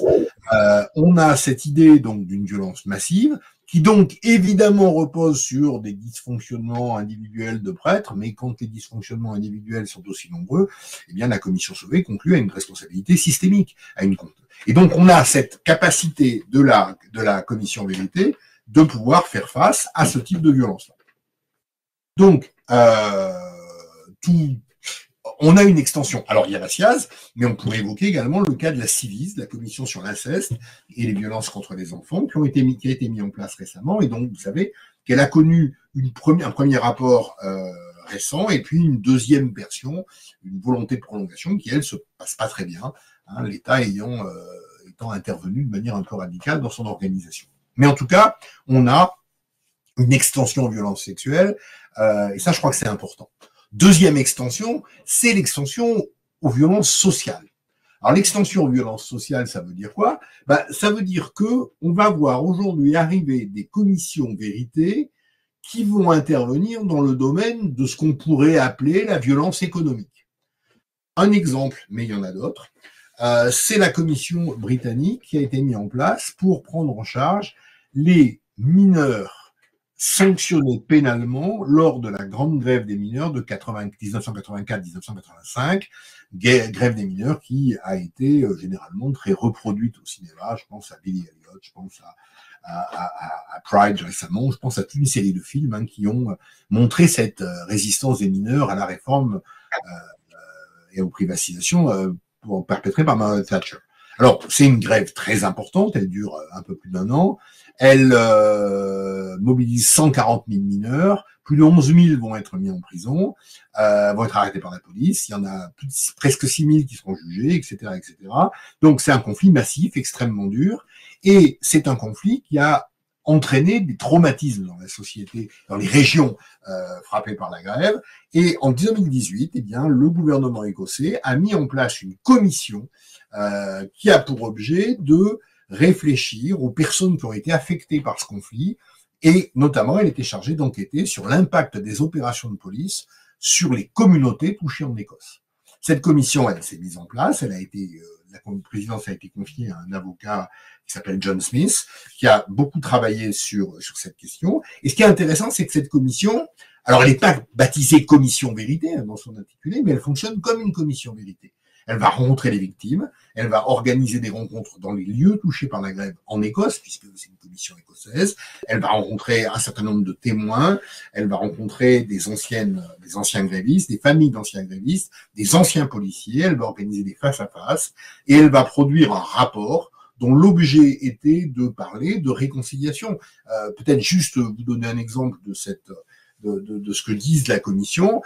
Speaker 1: On a cette idée donc d'une violence massive, qui donc évidemment repose sur des dysfonctionnements individuels de prêtres, mais quand les dysfonctionnements individuels sont aussi nombreux, eh bien la commission Sauvé conclut à une responsabilité systémique, à une compte. Et donc on a cette capacité de la commission Vérité de pouvoir faire face à ce type de violence-là. Donc, on a une extension. Alors, il y a la SIAZ, mais on pourrait évoquer également le cas de la CIVIS, la commission sur l'inceste et les violences contre les enfants, qui a été mis en place récemment, et donc, vous savez, qu'elle a connu un premier rapport récent, et puis une deuxième version, une volonté de prolongation, qui, elle, se passe pas très bien, hein, l'État étant intervenu de manière un peu radicale dans son organisation. Mais en tout cas, on a une extension aux violences sexuelles, et ça, je crois que c'est important. Deuxième extension, c'est l'extension aux violences sociales. Alors, l'extension aux violences sociales, ça veut dire quoi? Ça veut dire que on va voir aujourd'hui arriver des commissions vérité qui vont intervenir dans le domaine de ce qu'on pourrait appeler la violence économique. Un exemple, mais il y en a d'autres, c'est la commission britannique qui a été mise en place pour prendre en charge les mineurs sanctionnés pénalement lors de la grande grève des mineurs de 1984-1985, grève des mineurs qui a été généralement très reproduite au cinéma. Je pense à Billy Elliot, je pense à Pride récemment, je pense à toute une série de films qui ont montré cette résistance des mineurs à la réforme et aux privatisations perpétrées par Margaret Thatcher. Alors, c'est une grève très importante, elle dure un peu plus d'1 an, elle mobilise 140 000 mineurs, plus de 11 000 vont être mis en prison, vont être arrêtés par la police, il y en a presque 6 000 qui seront jugés, etc., etc. Donc c'est un conflit massif, extrêmement dur, et c'est un conflit qui a entraîné des traumatismes dans la société, dans les régions frappées par la grève. Et en 2018, eh bien, le gouvernement écossais a mis en place une commission qui a pour objet de réfléchir aux personnes qui ont été affectées par ce conflit, et notamment elle était chargée d'enquêter sur l'impact des opérations de police sur les communautés touchées en Écosse. Cette commission, elle s'est mise en place, la présidence a été confiée à un avocat qui s'appelle John Smith, qui a beaucoup travaillé sur cette question. Et ce qui est intéressant, c'est que cette commission, alors elle n'est pas baptisée commission vérité dans son intitulé, mais elle fonctionne comme une commission vérité. Elle va rencontrer les victimes, elle va organiser des rencontres dans les lieux touchés par la grève en Écosse, puisque c'est une commission écossaise, elle va rencontrer un certain nombre de témoins, elle va rencontrer des anciens grévistes, des familles d'anciens grévistes, des anciens policiers, elle va organiser des face-à-face, et elle va produire un rapport dont l'objet était de parler de réconciliation. Peut-être juste vous donner un exemple de ce que disent la commission.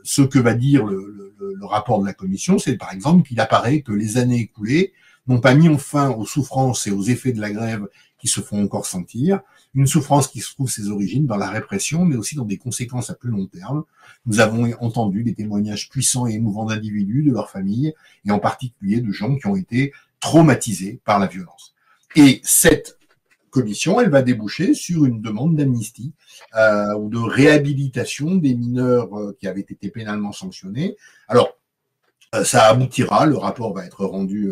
Speaker 1: Ce que va dire le rapport de la commission, c'est par exemple qu'il apparaît que les années écoulées n'ont pas mis fin aux souffrances et aux effets de la grève qui se font encore sentir, une souffrance qui se trouve ses origines dans la répression, mais aussi dans des conséquences à plus long terme. Nous avons entendu des témoignages puissants et émouvants d'individus, de leurs familles, et en particulier de gens qui ont été traumatisés par la violence. Et cette commission, elle va déboucher sur une demande d'amnistie ou de réhabilitation des mineurs qui avaient été pénalement sanctionnés. Alors, ça aboutira, le rapport va être rendu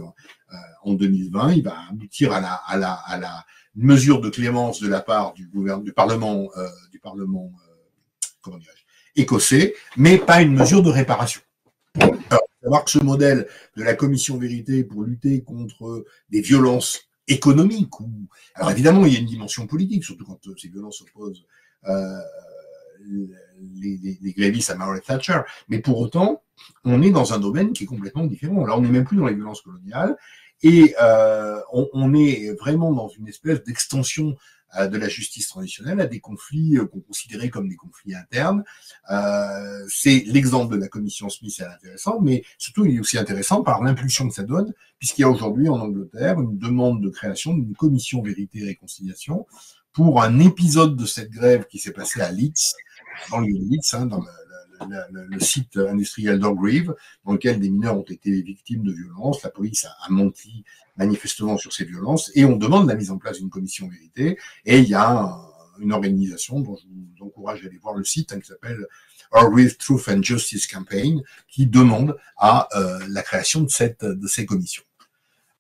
Speaker 1: en 2020, il va aboutir à la mesure de clémence de la part du Parlement écossais, mais pas une mesure de réparation. Alors, il faut savoir que ce modèle de la commission vérité pour lutter contre des violences économiques, alors évidemment il y a une dimension politique, surtout quand ces violences opposent les grévistes à Margaret Thatcher, mais pour autant on est dans un domaine qui est complètement différent. Là on n'est même plus dans les violences coloniales, et on est vraiment dans une espèce d'extension de la justice traditionnelle à des conflits qu'on considérait comme des conflits internes. C'est l'exemple de la commission Smith, c'est intéressant, mais surtout il est aussi intéressant par l'impulsion que ça donne, puisqu'il y a aujourd'hui en Angleterre une demande de création d'une commission vérité et réconciliation pour un épisode de cette grève qui s'est passé à Leeds, dans le Leeds, dans le site industriel d'Orgreave, dans lequel des mineurs ont été victimes de violences. La police a menti manifestement sur ces violences, et on demande la mise en place d'une commission vérité, et il y a une organisation dont je vous encourage à aller voir le site, qui s'appelle Orgreave Truth and Justice Campaign, qui demande à la création de ces commissions.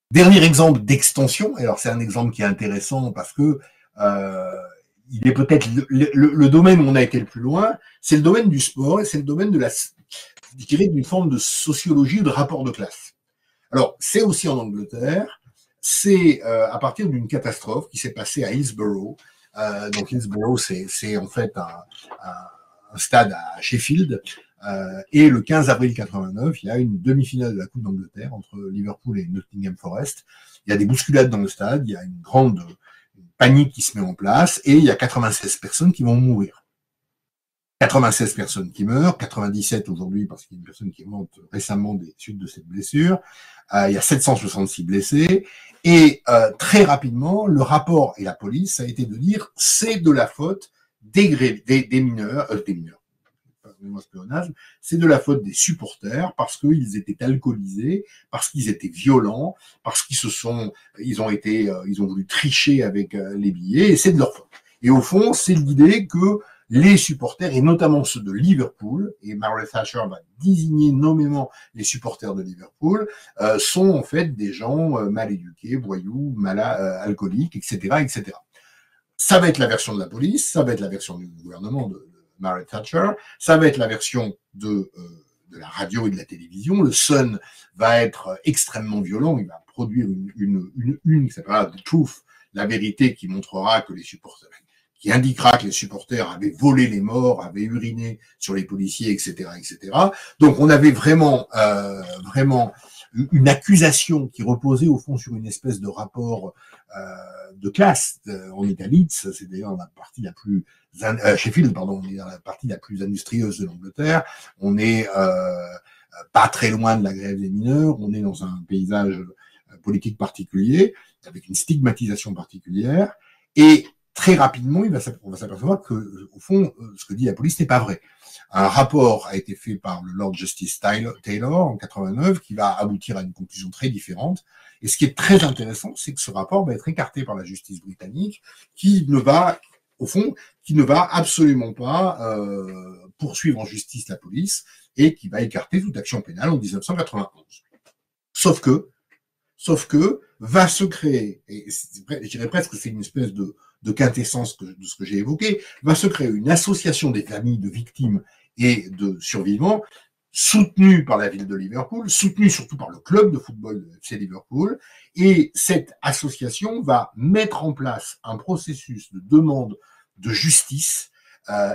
Speaker 1: Dernier exemple d'extension, alors c'est un exemple qui est intéressant parce que il est peut-être le domaine où on a été le plus loin, c'est le domaine du sport, et c'est le domaine de je dirais, d'une forme de sociologie ou de rapport de classe. Alors, c'est aussi en Angleterre, c'est à partir d'une catastrophe qui s'est passée à Hillsborough. Donc Hillsborough, c'est en fait un stade à Sheffield, et le 15 avril 89, il y a une demi-finale de la Coupe d'Angleterre entre Liverpool et Nottingham Forest. Il y a des bousculades dans le stade, il y a une grande panique qui se met en place, et il y a 96 personnes qui vont mourir. 96 personnes qui meurent, 97 aujourd'hui parce qu'il y a une personne qui est morte récemment des suites de cette blessure. Il y a 766 blessés, et très rapidement, le rapport et la police a été de dire c'est de la faute des mineurs, c'est de la faute des supporters parce qu'ils étaient alcoolisés, parce qu'ils étaient violents, parce ils ont voulu tricher avec les billets, et c'est de leur faute. Et au fond, c'est l'idée que les supporters, et notamment ceux de Liverpool, et Margaret Thatcher va désigner nommément les supporters de Liverpool, sont en fait des gens mal éduqués, voyous, alcooliques, etc., etc. Ça va être la version de la police, ça va être la version du gouvernement de Margaret Thatcher, ça va être la version de la radio et de la télévision. Le Sun va être extrêmement violent, il va produire une qui s'appellera The Truth, la vérité, qui montrera que les supporters, qui indiquera que les supporters avaient volé les morts, avaient uriné sur les policiers, etc., etc. Donc on avait vraiment une accusation qui reposait au fond sur une espèce de rapport de classe. En Italie, c'est d'ailleurs la partie la plus Sheffield, pardon, on est dans la partie la plus industrieuse de l'Angleterre. On est pas très loin de la grève des mineurs. On est dans un paysage politique particulier, avec une stigmatisation particulière, et très rapidement, on va s'apercevoir que, au fond, ce que dit la police n'est pas vrai. Un rapport a été fait par le Lord Justice Taylor en 89 qui va aboutir à une conclusion très différente. Et ce qui est très intéressant, c'est que ce rapport va être écarté par la justice britannique, qui ne va absolument pas poursuivre en justice la police, et qui va écarter toute action pénale en 1991. Sauf que va se créer, et je dirais presque que c'est une espèce de quintessence de ce que j'ai évoqué, va se créer une association des familles de victimes et de survivants, soutenue par la ville de Liverpool, soutenue surtout par le club de football de FC Liverpool, et cette association va mettre en place un processus de demande de justice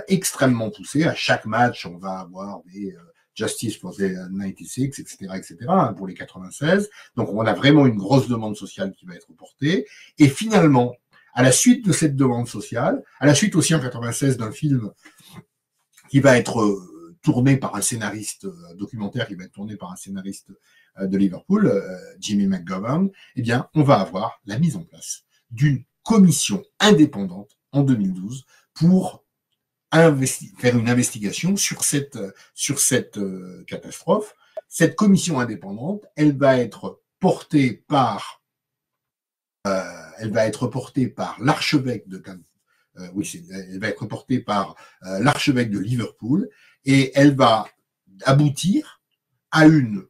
Speaker 1: extrêmement poussé. À chaque match, on va avoir des Justice for the 96, etc., etc., pour les 96. Donc, on a vraiment une grosse demande sociale qui va être portée. Et finalement, à la suite de cette demande sociale, à la suite aussi en 96 d'un film qui va être tourné par un scénariste documentaire, qui va être tourné par un scénariste de Liverpool, Jimmy McGovern, eh bien, on va avoir la mise en place d'une commission indépendante en 2012 pour faire une investigation sur cette catastrophe. Cette commission indépendante, elle va être portée par l'archevêque de elle va être portée par l'archevêque de Liverpool, et elle va aboutir à un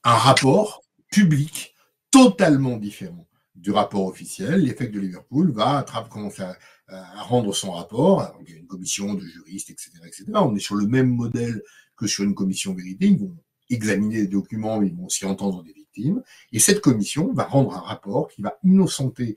Speaker 1: rapport public totalement différent du rapport officiel. L'évêque de Liverpool va commencer à rendre son rapport. Alors, il y a une commission de juristes, etc., etc. On est sur le même modèle que sur une commission vérité. Ils vont examiner les documents, mais ils vont aussi entendre des victimes. Et cette commission va rendre un rapport qui va innocenter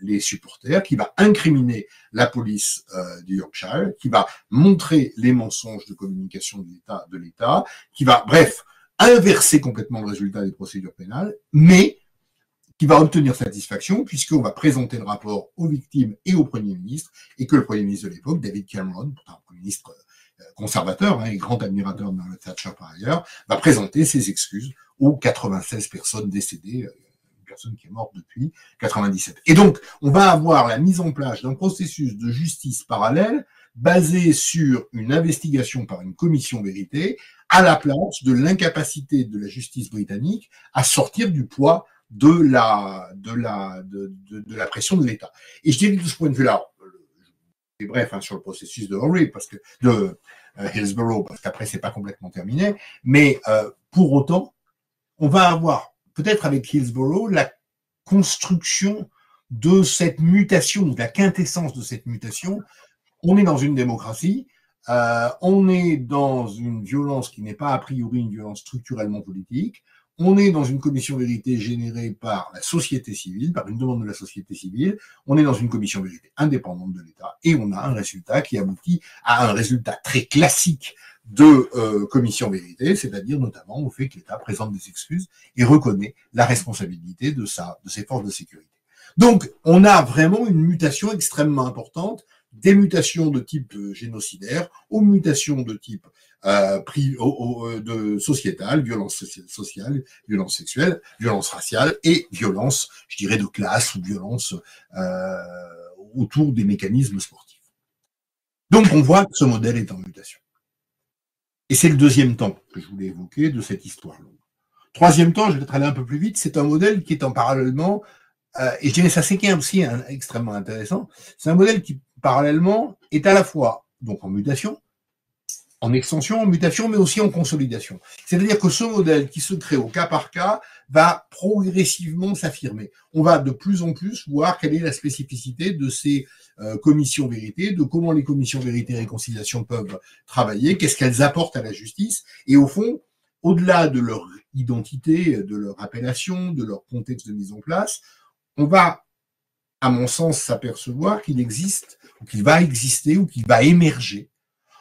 Speaker 1: les supporters, qui va incriminer la police du Yorkshire, qui va montrer les mensonges de communication de l'État, qui va, bref, inverser complètement le résultat des procédures pénales, mais qui va obtenir satisfaction, puisqu'on va présenter le rapport aux victimes et au Premier ministre, et que le Premier ministre de l'époque, David Cameron, un Premier ministre conservateur, et grand admirateur de Margaret Thatcher par ailleurs, va présenter ses excuses aux 96 personnes décédées, personne qui est morte depuis 97. Et donc, on va avoir la mise en place d'un processus de justice parallèle basé sur une investigation par une commission vérité à la place de l'incapacité de la justice britannique à sortir du poids de la pression de l'État. Et je dirais que de ce point de vue-là, c'est bref sur le processus de Horry, parce que de Hillsborough, parce qu'après c'est pas complètement terminé, mais pour autant, on va avoir peut-être avec Hillsborough la construction de cette mutation, de la quintessence de cette mutation. On est dans une démocratie, on est dans une violence qui n'est pas a priori une violence structurellement politique, on est dans une commission vérité générée par la société civile, par une demande de la société civile, on est dans une commission vérité indépendante de l'État, et on a un résultat qui aboutit à un résultat très classique de commission vérité, c'est-à-dire notamment au fait que l'État présente des excuses et reconnaît la responsabilité de ses forces de sécurité. Donc, on a vraiment une mutation extrêmement importante, des mutations de type génocidaire aux mutations de type de sociétale, violence sociale, violence sexuelle, violence raciale et violence, je dirais, de classe ou violence autour des mécanismes sportifs. Donc, on voit que ce modèle est en mutation. Et c'est le deuxième temps que je voulais évoquer de cette histoire longue. Troisième temps, je vais peut-être aller un peu plus vite, c'est un modèle qui est en parallèlement, et je dirais ça c'est aussi extrêmement intéressant, c'est un modèle qui parallèlement est à la fois donc en mutation, en extension, en mutation, mais aussi en consolidation. C'est-à-dire que ce modèle qui se crée au cas par cas va progressivement s'affirmer. On va de plus en plus voir quelle est la spécificité de ces commissions vérité, de comment les commissions vérité et réconciliation peuvent travailler, qu'est-ce qu'elles apportent à la justice, et au fond, au-delà de leur identité, de leur appellation, de leur contexte de mise en place, on va, à mon sens, s'apercevoir qu'il existe, ou qu'il va exister, ou qu'il va émerger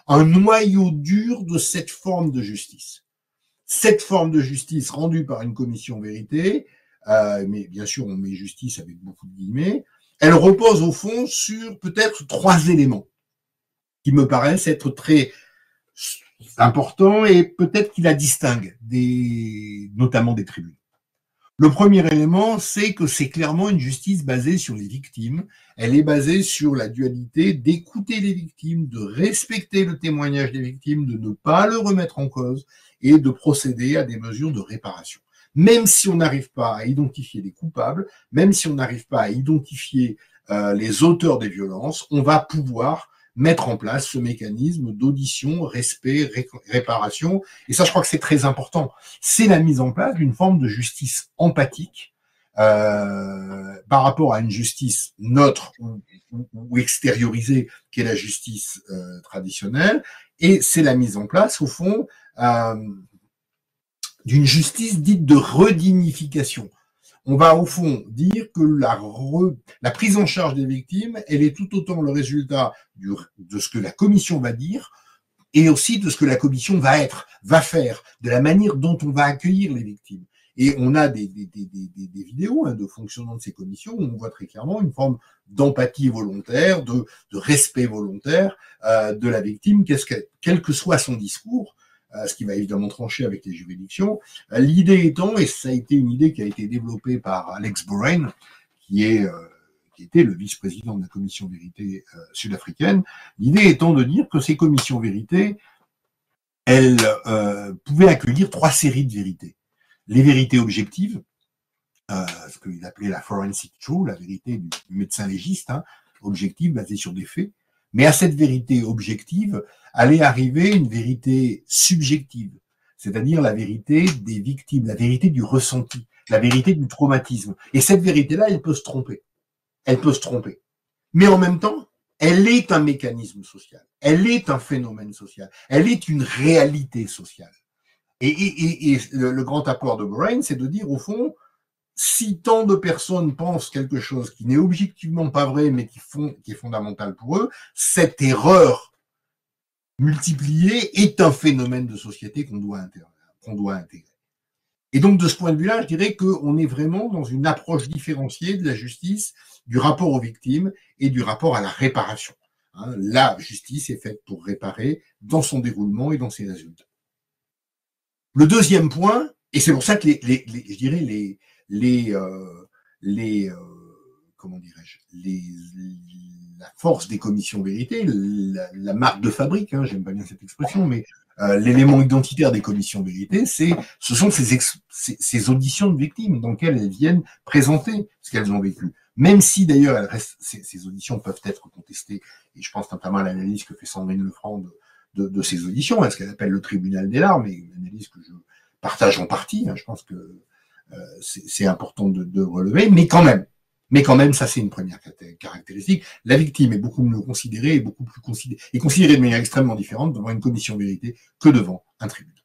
Speaker 1: un noyau dur de cette forme de justice. Cette forme de justice rendue par une commission vérité, mais bien sûr on met justice avec beaucoup de guillemets, elle repose au fond sur peut-être 3 éléments qui me paraissent être très importants et peut-être qui la distinguent notamment des tribunaux. Le premier élément, c'est que c'est clairement une justice basée sur les victimes. Elle est basée sur la dualité d'écouter les victimes, de respecter le témoignage des victimes, de ne pas le remettre en cause et de procéder à des mesures de réparation. Même si on n'arrive pas à identifier les coupables, même si on n'arrive pas à identifier les auteurs des violences, on va pouvoir mettre en place ce mécanisme d'audition, respect, réparation. Et ça, je crois que c'est très important. C'est la mise en place d'une forme de justice empathique par rapport à une justice neutre ou extériorisée, qui est la justice traditionnelle. Et c'est la mise en place, au fond, d'une justice dite de redignification. On va au fond dire que la prise en charge des victimes, elle est tout autant le résultat de ce que la commission va dire et aussi de ce que la commission va faire, de la manière dont on va accueillir les victimes. Et on a des vidéos de fonctionnement de ces commissions où on voit très clairement une forme d'empathie volontaire, de respect volontaire de la victime, quel que soit son discours, ce qui va évidemment trancher avec les juridictions. L'idée étant, et ça a été une idée qui a été développée par Alex Boraine, qui était le vice-président de la commission vérité sud-africaine, l'idée étant de dire que ces commissions vérité, elles pouvaient accueillir 3 séries de vérités. Les vérités objectives, ce qu'il appelait la forensic truth, la vérité du médecin légiste, objective, basée sur des faits. Mais à cette vérité objective allait arriver une vérité subjective, c'est-à-dire la vérité des victimes, la vérité du ressenti, la vérité du traumatisme. Et cette vérité-là, elle peut se tromper. Elle peut se tromper. Mais en même temps, elle est un mécanisme social. Elle est un phénomène social. Elle est une réalité sociale. Et le grand apport de Boraine, c'est de dire, au fond, si tant de personnes pensent quelque chose qui n'est objectivement pas vrai, mais qui est fondamental pour eux, cette erreur multipliée est un phénomène de société qu'on doit intégrer. Et donc, de ce point de vue-là, je dirais qu'on est vraiment dans une approche différenciée de la justice, du rapport aux victimes et du rapport à la réparation. La justice est faite pour réparer dans son déroulement et dans ses résultats. Le deuxième point, Et c'est pour ça que je dirais les comment dirais-je, la force des commissions vérité, la marque de fabrique, hein, j'aime pas bien cette expression, mais l'élément identitaire des commissions vérité, ce sont ces auditions de victimes dans lesquelles elles viennent présenter ce qu'elles ont vécu. Même si d'ailleurs ces auditions peuvent être contestées, et je pense notamment à l'analyse que fait Sandrine Lefranc de ces auditions, à ce qu'elle appelle le tribunal des larmes, et une analyse que je partage en partie, hein, je pense que c'est important de relever, mais quand même, ça c'est une première caractéristique. La victime est beaucoup mieux considérée, considérée de manière extrêmement différente devant une commission vérité que devant un tribunal.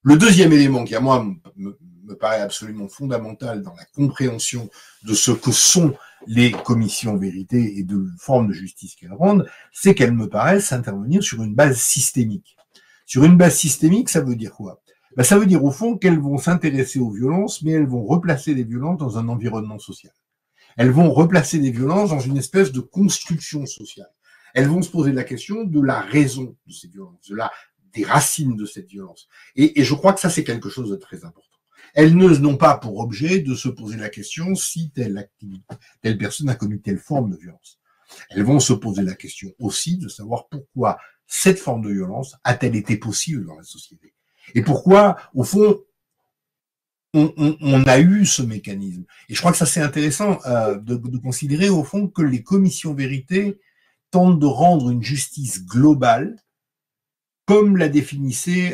Speaker 1: Le deuxième élément qui, à moi, me paraît absolument fondamental dans la compréhension de ce que sont les commissions vérité et de formes de justice qu'elles rendent, c'est qu'elles me paraissent intervenir sur une base systémique. Sur une base systémique, ça veut dire quoi? Ça veut dire au fond qu'elles vont s'intéresser aux violences, mais elles vont replacer les violences dans un environnement social. Elles vont replacer les violences dans une espèce de construction sociale. Elles vont se poser la question de la raison de ces violences, des racines de cette violence. Et je crois que ça, c'est quelque chose de très important. Elles n'ont pas pour objet de se poser la question si telle personne a commis telle forme de violence. Elles vont se poser la question aussi de savoir pourquoi cette forme de violence a-t-elle été possible dans la société. Et pourquoi, au fond, on a eu ce mécanisme. Et je crois que ça, c'est intéressant de considérer, au fond, que les commissions vérité tentent de rendre une justice globale, comme l'a définissait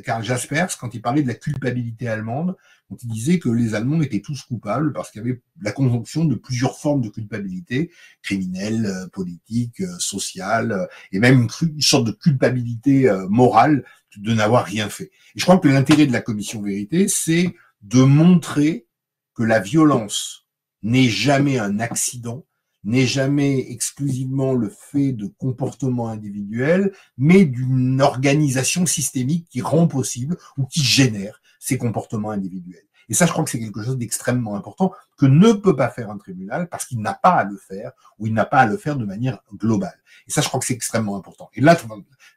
Speaker 1: Karl Jaspers quand il parlait de la culpabilité allemande, quand il disait que les Allemands étaient tous coupables parce qu'il y avait la conjonction de plusieurs formes de culpabilité, criminelle, politique, sociale, et même une sorte de culpabilité morale de n'avoir rien fait. Et je crois que l'intérêt de la commission vérité, c'est de montrer que la violence n'est jamais un accident, n'est jamais exclusivement le fait de comportements individuels, mais d'une organisation systémique qui rend possible ou qui génère ces comportements individuels. Et ça, je crois que c'est quelque chose d'extrêmement important que ne peut pas faire un tribunal parce qu'il n'a pas à le faire ou il n'a pas à le faire de manière globale. Et ça, je crois que c'est extrêmement important. Et là,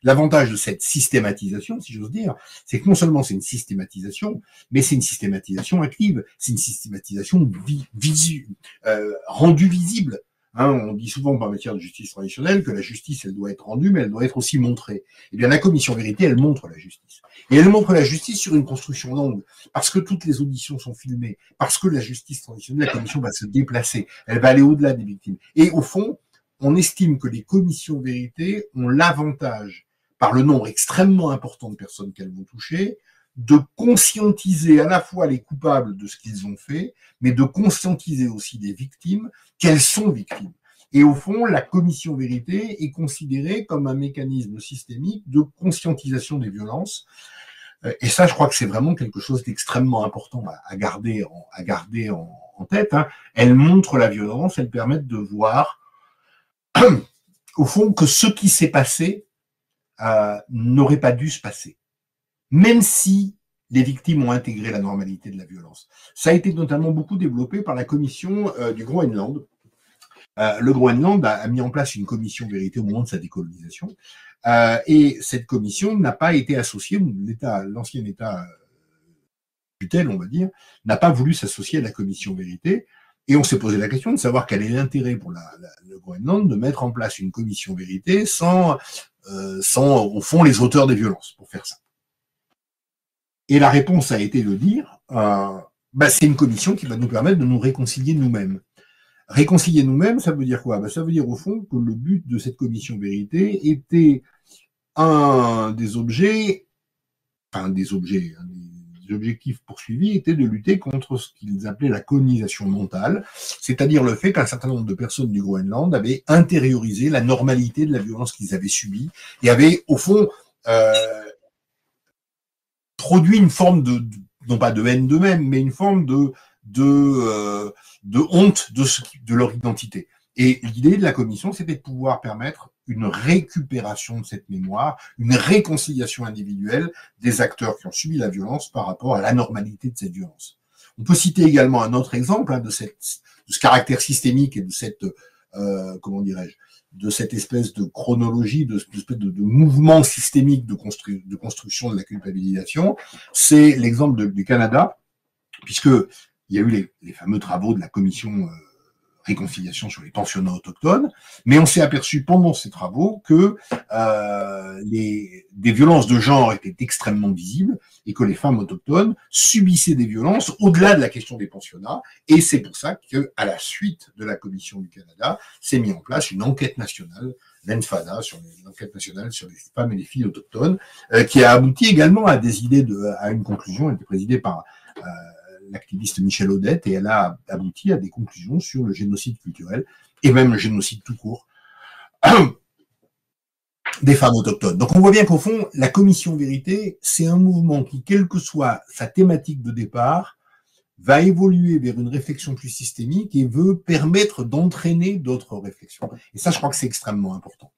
Speaker 1: l'avantage de cette systématisation, si j'ose dire, c'est que non seulement c'est une systématisation, mais c'est une systématisation active, c'est une systématisation rendue visible. Hein, on dit souvent en matière de justice traditionnelle que la justice, elle doit être rendue, mais elle doit être aussi montrée. Eh bien, la commission vérité, elle montre la justice. Et elle montre la justice sur une construction longue, parce que toutes les auditions sont filmées, parce que la justice traditionnelle, la commission va se déplacer, elle va aller au-delà des victimes. Et au fond, on estime que les commissions vérité ont l'avantage, par le nombre extrêmement important de personnes qu'elles vont toucher, de conscientiser à la fois les coupables de ce qu'ils ont fait, mais de conscientiser aussi les victimes qu'elles sont victimes. Et au fond, la commission vérité est considérée comme un mécanisme systémique de conscientisation des violences. Et ça, je crois que c'est vraiment quelque chose d'extrêmement important à garder en tête. Hein. Elles montrent la violence, elles permettent de voir, au fond, que ce qui s'est passé n'aurait pas dû se passer. Même si les victimes ont intégré la normalité de la violence. Ça a été notamment beaucoup développé par la commission du Groenland. Le Groenland a mis en place une commission vérité au moment de sa décolonisation. Et cette commission n'a pas été associée, l'ancien État tutelle, on va dire, n'a pas voulu s'associer à la commission vérité. Et on s'est posé la question de savoir quel est l'intérêt pour le Groenland de mettre en place une commission vérité sans au fond, les auteurs des violences, pour faire ça. Et la réponse a été de dire, c'est une commission qui va nous permettre de nous réconcilier nous-mêmes. Réconcilier nous-mêmes, ça veut dire quoi? Ça veut dire au fond que le but de cette commission vérité était des objectifs poursuivis étaient de lutter contre ce qu'ils appelaient la colonisation mentale, c'est-à-dire le fait qu'un certain nombre de personnes du Groenland avaient intériorisé la normalité de la violence qu'ils avaient subie et avaient, au fond, produit une forme non pas de haine d'eux-mêmes, mais une forme de honte de leur identité. Et l'idée de la commission, c'était de pouvoir permettre une récupération de cette mémoire, une réconciliation individuelle des acteurs qui ont subi la violence par rapport à la normalité de cette violence. On peut citer également un autre exemple de ce caractère systémique et de cette comment dirais-je, de cette espèce de chronologie, de cette espèce de mouvement systémique de construction de la culpabilisation, c'est l'exemple du Canada, puisque il y a eu les fameux travaux de la commission réconciliation sur les pensionnats autochtones, mais on s'est aperçu pendant ces travaux que des violences de genre étaient extrêmement visibles et que les femmes autochtones subissaient des violences au-delà de la question des pensionnats, et c'est pour ça qu'à la suite de la Commission du Canada, s'est mis en place une enquête nationale, l'ENFADA, sur l'enquête nationale sur les femmes et les filles autochtones, qui a abouti également à des idées à une conclusion. Elle était présidée par l'activiste Michel Odette, et elle a abouti à des conclusions sur le génocide culturel et même le génocide tout court des femmes autochtones. Donc on voit bien qu'au fond, la Commission Vérité, c'est un mouvement qui, quelle que soit sa thématique de départ, va évoluer vers une réflexion plus systémique et veut permettre d'entraîner d'autres réflexions. Et ça, je crois que c'est extrêmement important.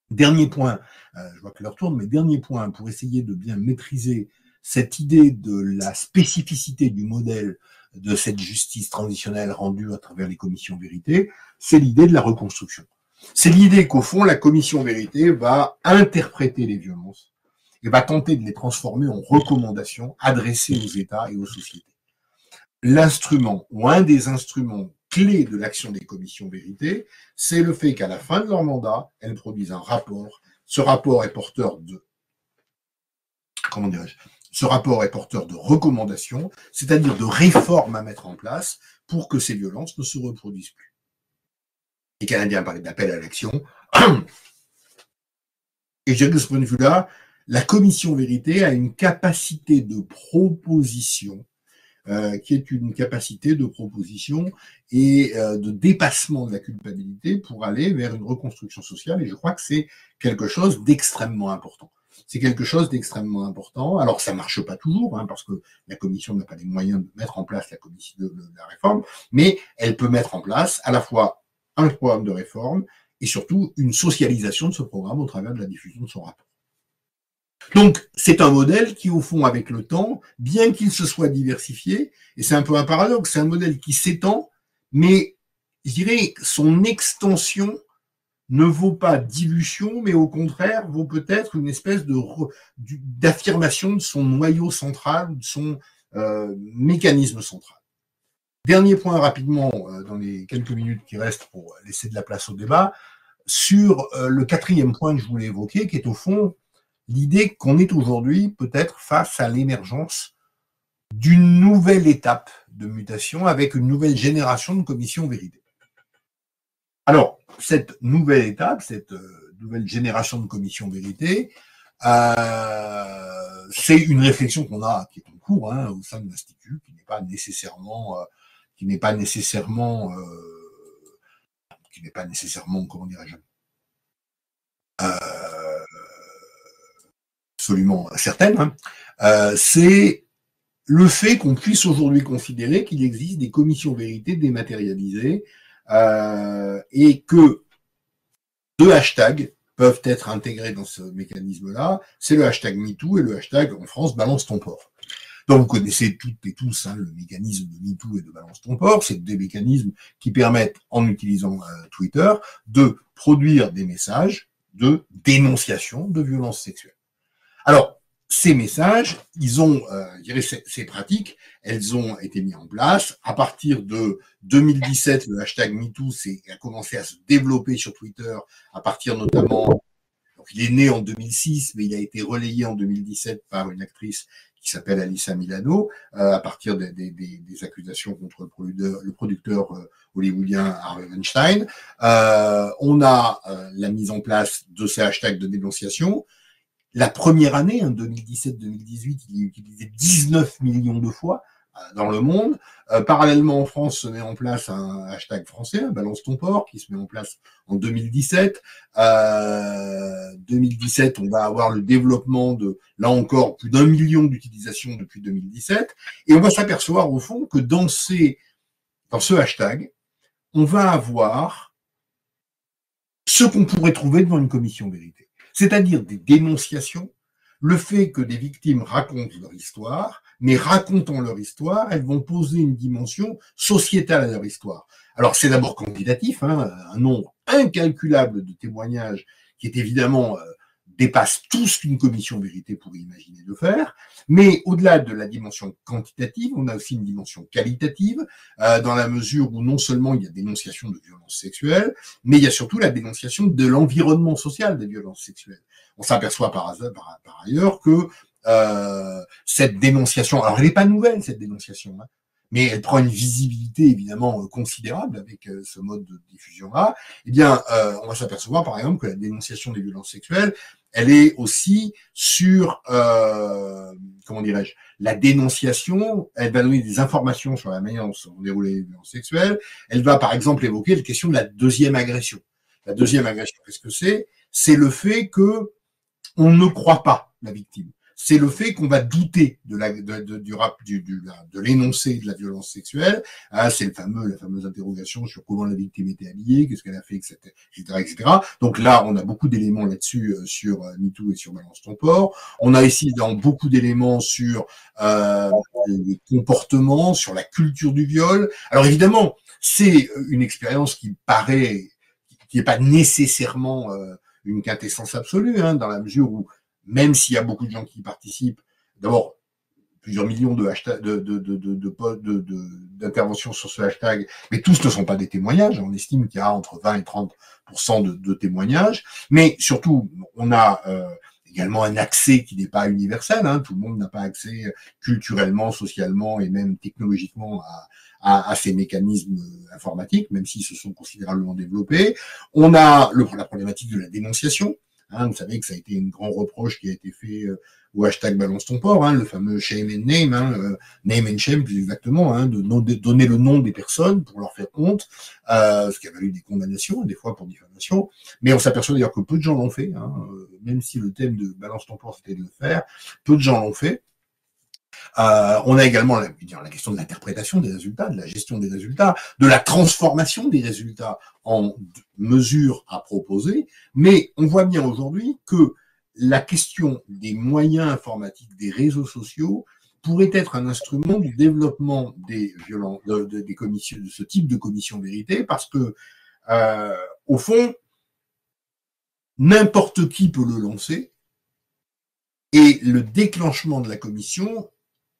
Speaker 1: Dernier point, je vois que l'heure tourne, mais dernier point pour essayer de bien maîtriser cette idée de la spécificité du modèle de cette justice transitionnelle rendue à travers les commissions vérité, c'est l'idée de la reconstruction. C'est l'idée qu'au fond, la commission vérité va interpréter les violences et va tenter de les transformer en recommandations adressées aux États et aux sociétés. L'instrument ou un des instruments clés de l'action des commissions vérité, c'est le fait qu'à la fin de leur mandat, elles produisent un rapport. Ce rapport est porteur de, comment dirais-je, ce rapport est porteur de recommandations, c'est-à-dire de réformes à mettre en place pour que ces violences ne se reproduisent plus. Les Canadiens parlaient d'appel à l'action. Et je dirais que de ce point de vue-là, la commission vérité a une capacité de proposition qui est une capacité de proposition et de dépassement de la culpabilité pour aller vers une reconstruction sociale. Et je crois que c'est quelque chose d'extrêmement important. C'est quelque chose d'extrêmement important. Alors, ça marche pas toujours, hein, parce que la commission n'a pas les moyens de mettre en place la commission de la réforme, mais elle peut mettre en place à la fois un programme de réforme et surtout une socialisation de ce programme au travers de la diffusion de son rapport. Donc, c'est un modèle qui, au fond, avec le temps, bien qu'il se soit diversifié, et c'est un peu un paradoxe, c'est un modèle qui s'étend, mais je dirais son extension ne vaut pas dilution, mais au contraire vaut peut-être une espèce d'affirmation de son noyau central, de son mécanisme central. Dernier point rapidement, dans les quelques minutes qui restent pour laisser de la place au débat, sur le quatrième point que je voulais évoquer, qui est au fond l'idée qu'on est aujourd'hui peut-être face à l'émergence d'une nouvelle étape de mutation avec une nouvelle génération de commissions vérité. Alors, cette nouvelle étape, cette nouvelle génération de commissions vérité, c'est une réflexion qu'on a, qui est en cours au sein de l'Institut, qui n'est pas nécessairement, comment dirais-je, absolument certaine, c'est le fait qu'on puisse aujourd'hui considérer qu'il existe des commissions vérité dématérialisées et que deux hashtags peuvent être intégrés dans ce mécanisme-là. C'est le hashtag MeToo et le hashtag, en France, Balance ton port. Donc, vous connaissez toutes et tous le mécanisme de MeToo et de Balance ton port. C'est des mécanismes qui permettent, en utilisant Twitter, de produire des messages de dénonciation de violences sexuelles. Alors, ces messages, ils ont, je dirais, ces pratiques, elles ont été mises en place. À partir de 2017, le hashtag MeToo a commencé à se développer sur Twitter, à partir notamment, donc il est né en 2006, mais il a été relayé en 2017 par une actrice qui s'appelle Alyssa Milano, à partir des accusations contre le producteur hollywoodien Harvey Weinstein. On a la mise en place de ces hashtags de dénonciation. La première année, 2017-2018, il est utilisé 19 millions de fois dans le monde. Parallèlement, en France, se met en place un hashtag français, Balance ton port, qui se met en place en 2017. 2017, on va avoir le développement de, là encore, plus d'1 million d'utilisations depuis 2017. Et on va s'apercevoir, au fond, que dans ce hashtag, on va avoir ce qu'on pourrait trouver devant une commission vérité. C'est-à-dire des dénonciations, le fait que des victimes racontent leur histoire, mais racontant leur histoire, elles vont poser une dimension sociétale à leur histoire. Alors, c'est d'abord quantitatif, hein, un nombre incalculable de témoignages qui est évidemment dépasse tout ce qu'une commission vérité pourrait imaginer de faire. Mais au-delà de la dimension quantitative, on a aussi une dimension qualitative, dans la mesure où non seulement il y a dénonciation de violences sexuelles, mais il y a surtout la dénonciation de l'environnement social des violences sexuelles. On s'aperçoit par ailleurs que cette dénonciation, alors elle n'est pas nouvelle cette dénonciation, hein, mais elle prend une visibilité évidemment considérable avec ce mode de diffusion-là. Eh bien, on va s'apercevoir par exemple que la dénonciation des violences sexuelles, elle est aussi sur, comment dirais-je, la dénonciation, elle va donner des informations sur la manière dont sont déroulées les violences sexuelles. Elle va par exemple évoquer la question de la deuxième agression. La deuxième agression, qu'est-ce que c'est? C'est le fait que on ne croit pas la victime. C'est le fait qu'on va douter de l'énoncé de la violence sexuelle. Ah, c'est la fameuse interrogation sur comment la victime était habillée, qu'est-ce qu'elle a fait, etc., etc. Donc là, on a beaucoup d'éléments là-dessus sur MeToo et sur Balance ton port. On a ici beaucoup d'éléments sur les comportements, sur la culture du viol. Alors évidemment, c'est une expérience qui n'est pas nécessairement une quintessence absolue, hein, dans la mesure où même s'il y a beaucoup de gens qui y participent, d'abord, plusieurs millions de hashtags, d'interventions sur ce hashtag, mais tous ne sont pas des témoignages. On estime qu'il y a entre 20 et 30% de témoignages. Mais surtout, on a également un accès qui n'est pas universel, hein. Tout le monde n'a pas accès culturellement, socialement et même technologiquement à ces mécanismes informatiques, même s'ils se sont considérablement développés. On a la problématique de la dénonciation. Hein, vous savez que ça a été un grand reproche qui a été fait au hashtag Balance ton port, hein, le fameux shame and name, hein, name and shame plus exactement, hein, de donner le nom des personnes pour leur faire honte, ce qui a valu des condamnations, des fois pour diffamation. Mais on s'aperçoit d'ailleurs que peu de gens l'ont fait, hein, même si le thème de Balance ton port c'était de le faire, peu de gens l'ont fait. On a également la question de l'interprétation des résultats, de la gestion des résultats, de la transformation des résultats en mesures à proposer, mais on voit bien aujourd'hui que la question des moyens informatiques, des réseaux sociaux, pourrait être un instrument du développement des commissions, de ce type de commission vérité, parce que, au fond, n'importe qui peut le lancer, et le déclenchement de la commission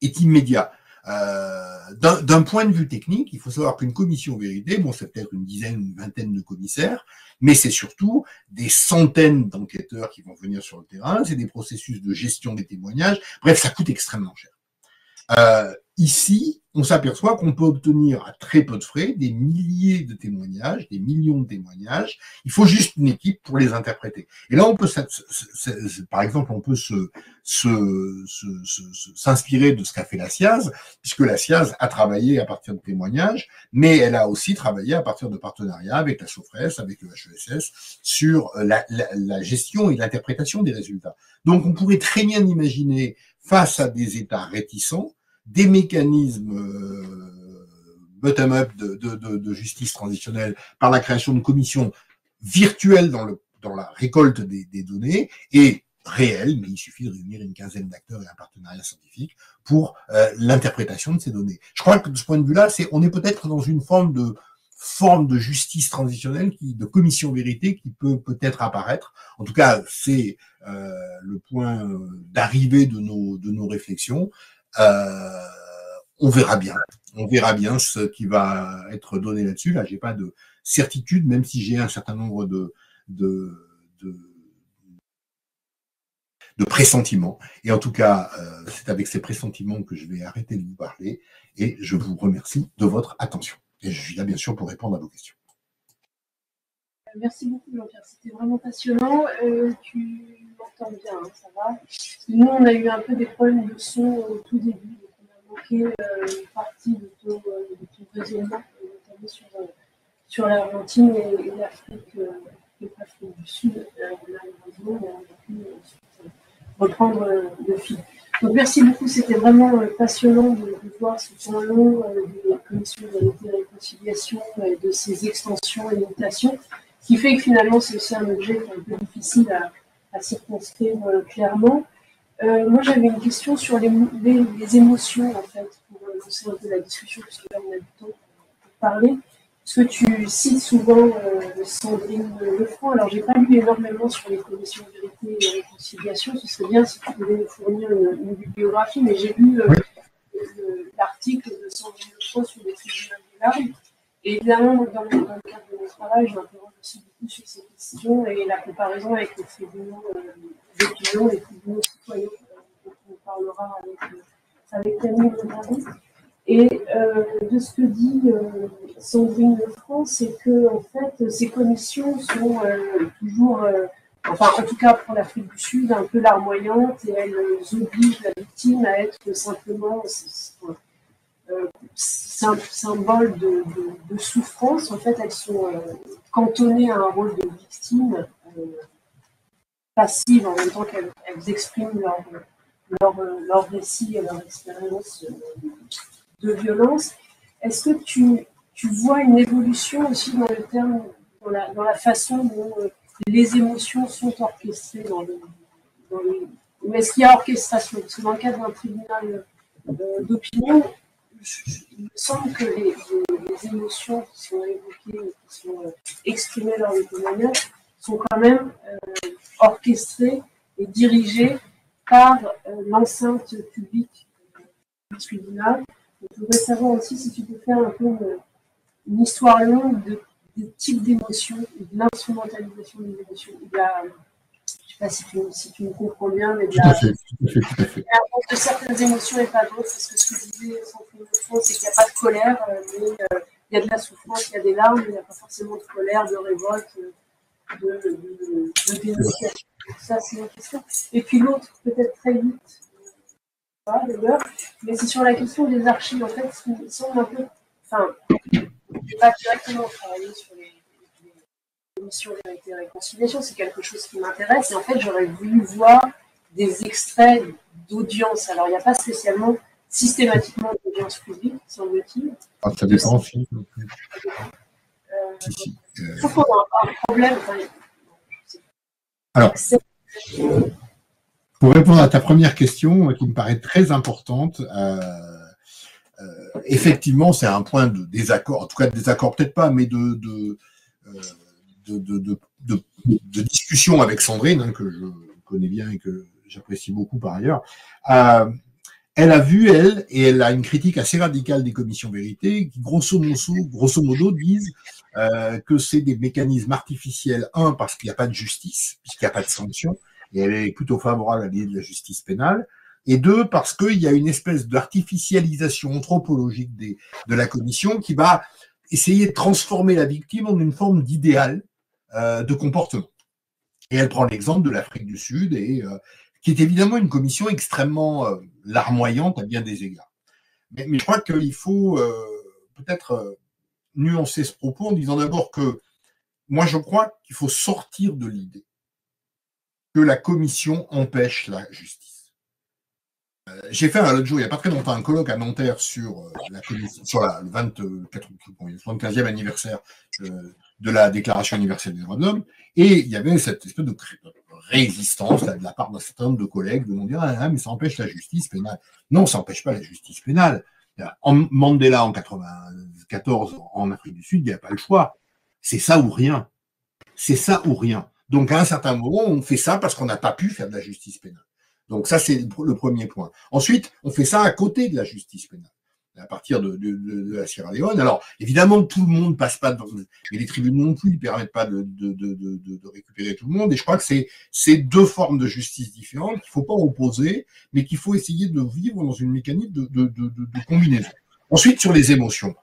Speaker 1: est immédiat. D'un point de vue technique, il faut savoir qu'une commission vérité, bon, c'est peut-être une dizaine, une vingtaine de commissaires, mais c'est surtout des centaines d'enquêteurs qui vont venir sur le terrain, c'est des processus de gestion des témoignages, bref, ça coûte extrêmement cher. Ici, on s'aperçoit qu'on peut obtenir à très peu de frais des milliers de témoignages, des millions de témoignages. Il faut juste une équipe pour les interpréter. Et là, on peut, par exemple, on peut s'inspirer de ce qu'a fait la SIAZ, puisque la SIAZ a travaillé à partir de témoignages, mais elle a aussi travaillé à partir de partenariats avec la SOFRES, avec le HESS, sur la gestion et l'interprétation des résultats. Donc, on pourrait très bien imaginer, face à des États réticents, des mécanismes bottom-up de justice transitionnelle par la création de commissions virtuelles dans la récolte des données et réelles, mais il suffit de réunir une quinzaine d'acteurs et un partenariat scientifique pour l'interprétation de ces données. Je crois que de ce point de vue-là, on est peut-être dans une forme de justice transitionnelle, de commission vérité qui peut-être apparaître. En tout cas, c'est le point d'arrivée de nos réflexions. On verra bien ce qui va être donné là-dessus. Là, j'ai pas de certitude, même si j'ai un certain nombre de pressentiments. Et en tout cas, c'est avec ces pressentiments que je vais arrêter de vous parler et je vous remercie de votre attention. Et je suis là, bien sûr, pour répondre à vos questions.
Speaker 2: Merci beaucoup, Jean-Pierre. C'était vraiment passionnant. Tu m'entends bien, hein, ça va. Nous, on a eu un peu des problèmes de son au tout début. Donc on a manqué une partie de ton raisonnement, notamment sur l'Argentine et l'Afrique du Sud. Malheureusement, on a pu reprendre le fil. Donc merci beaucoup, c'était vraiment passionnant de voir ce temps long de la commission de vérité et réconciliation et de ses extensions et mutations, ce qui fait que finalement c'est aussi un objet qui est un peu difficile à circonscrire clairement. Moi j'avais une question sur les émotions en fait, pour lancer un peu la discussion, parce que là on a du temps pour parler. parce que tu cites souvent Sandrine Lefranc. Alors, j'ai pas lu énormément sur les commissions de vérité et réconciliation. Ce serait bien si tu pouvais nous fournir une bibliographie, mais j'ai lu l'article de Sandrine Lefranc sur les tribunaux des larmes. Et évidemment, dans le cadre de mon travail, je m'interroge aussi beaucoup sur ces questions et la comparaison avec les tribunaux d'opinion, les tribunaux citoyens, dont on parlera avec Camille Lemardi. Et de ce que dit Sandrine Lefranc, c'est que en fait, ces commissions sont toujours, enfin en tout cas pour l'Afrique du Sud, un peu larmoyantes et elles obligent la victime à être simplement symbole de souffrance. En fait, elles sont cantonnées à un rôle de victime passive en même temps qu'elles expriment leur récit et leur expérience de violence. Est-ce que tu vois une évolution aussi dans le terme, dans la façon dont les émotions sont orchestrées mais est-ce qu'il y a orchestration? Parce que dans le cadre d'un tribunal d'opinion, il me semble que les émotions qui sont évoquées, qui sont exprimées lors des témoignages, sont quand même orchestrées et dirigées par l'enceinte publique du tribunal. Je voudrais savoir aussi si tu peux faire un peu une histoire longue des types d'émotions, de l'instrumentalisation des émotions. Je ne sais pas si tu me comprends bien, mais
Speaker 1: tout à fait.
Speaker 2: de certaines émotions et pas d'autres, parce que ce que disait Sandrine Lefranc, c'est qu'il n'y a pas de colère, mais il y a de la souffrance, il y a des larmes, mais il n'y a pas forcément de colère, de révolte, de dénonciation. Ça, c'est une question. Et puis l'autre, peut-être très vite, d'ailleurs, mais c'est sur la question des archives. En fait, ils sont un peu. Enfin, je n'ai pas directement travaillé sur les commissions vérité et réconciliation, c'est quelque chose qui m'intéresse. Et en fait, j'aurais voulu voir des extraits d'audience. Alors, il n'y a pas spécialement systématiquement d'audience publique, semble-t-il.
Speaker 1: Ah, ça dépend aussi.
Speaker 2: Je trouve qu'on a un problème.
Speaker 1: Alors, pour répondre à ta première question, qui me paraît très importante, effectivement, c'est un point de désaccord, en tout cas de désaccord peut-être pas, mais de discussion avec Sandrine, hein, que je connais bien et que j'apprécie beaucoup par ailleurs. Elle a vu, et elle a une critique assez radicale des commissions vérité, qui grosso modo disent que c'est des mécanismes artificiels, parce qu'il n'y a pas de justice, puisqu'il n'y a pas de sanction, et elle est plutôt favorable à l'idée de la justice pénale, et deux, parce qu'il y a une espèce d'artificialisation anthropologique de la commission qui va essayer de transformer la victime en une forme d'idéal de comportement. Et elle prend l'exemple de l'Afrique du Sud, qui est évidemment une commission extrêmement larmoyante à bien des égards. Mais je crois qu'il faut peut-être nuancer ce propos en disant d'abord que moi je crois qu'il faut sortir de l'idée que la commission empêche la justice. J'ai fait l'autre jour, il n'y a pas très longtemps, un colloque à Nanterre sur la commission, sur le 75e anniversaire de la Déclaration universelle des droits de l'homme, et il y avait cette espèce de résistance là, de la part d'un certain nombre de collègues de nous dire mais ça empêche la justice pénale. Non, ça n'empêche pas la justice pénale. Mandela en 94 en Afrique du Sud, il n'y a pas le choix. C'est ça ou rien. C'est ça ou rien. Donc à un certain moment, on fait ça parce qu'on n'a pas pu faire de la justice pénale. Donc ça, c'est le premier point. Ensuite, on fait ça à côté de la justice pénale, à partir de la Sierra Leone. Alors, évidemment, tout le monde passe pas dans... Mais les tribunaux non plus, ils ne permettent pas de récupérer tout le monde. Et je crois que c'est deux formes de justice différentes qu'il ne faut pas opposer, mais qu'il faut essayer de vivre dans une mécanique de combinaison. Ensuite, sur les émotions.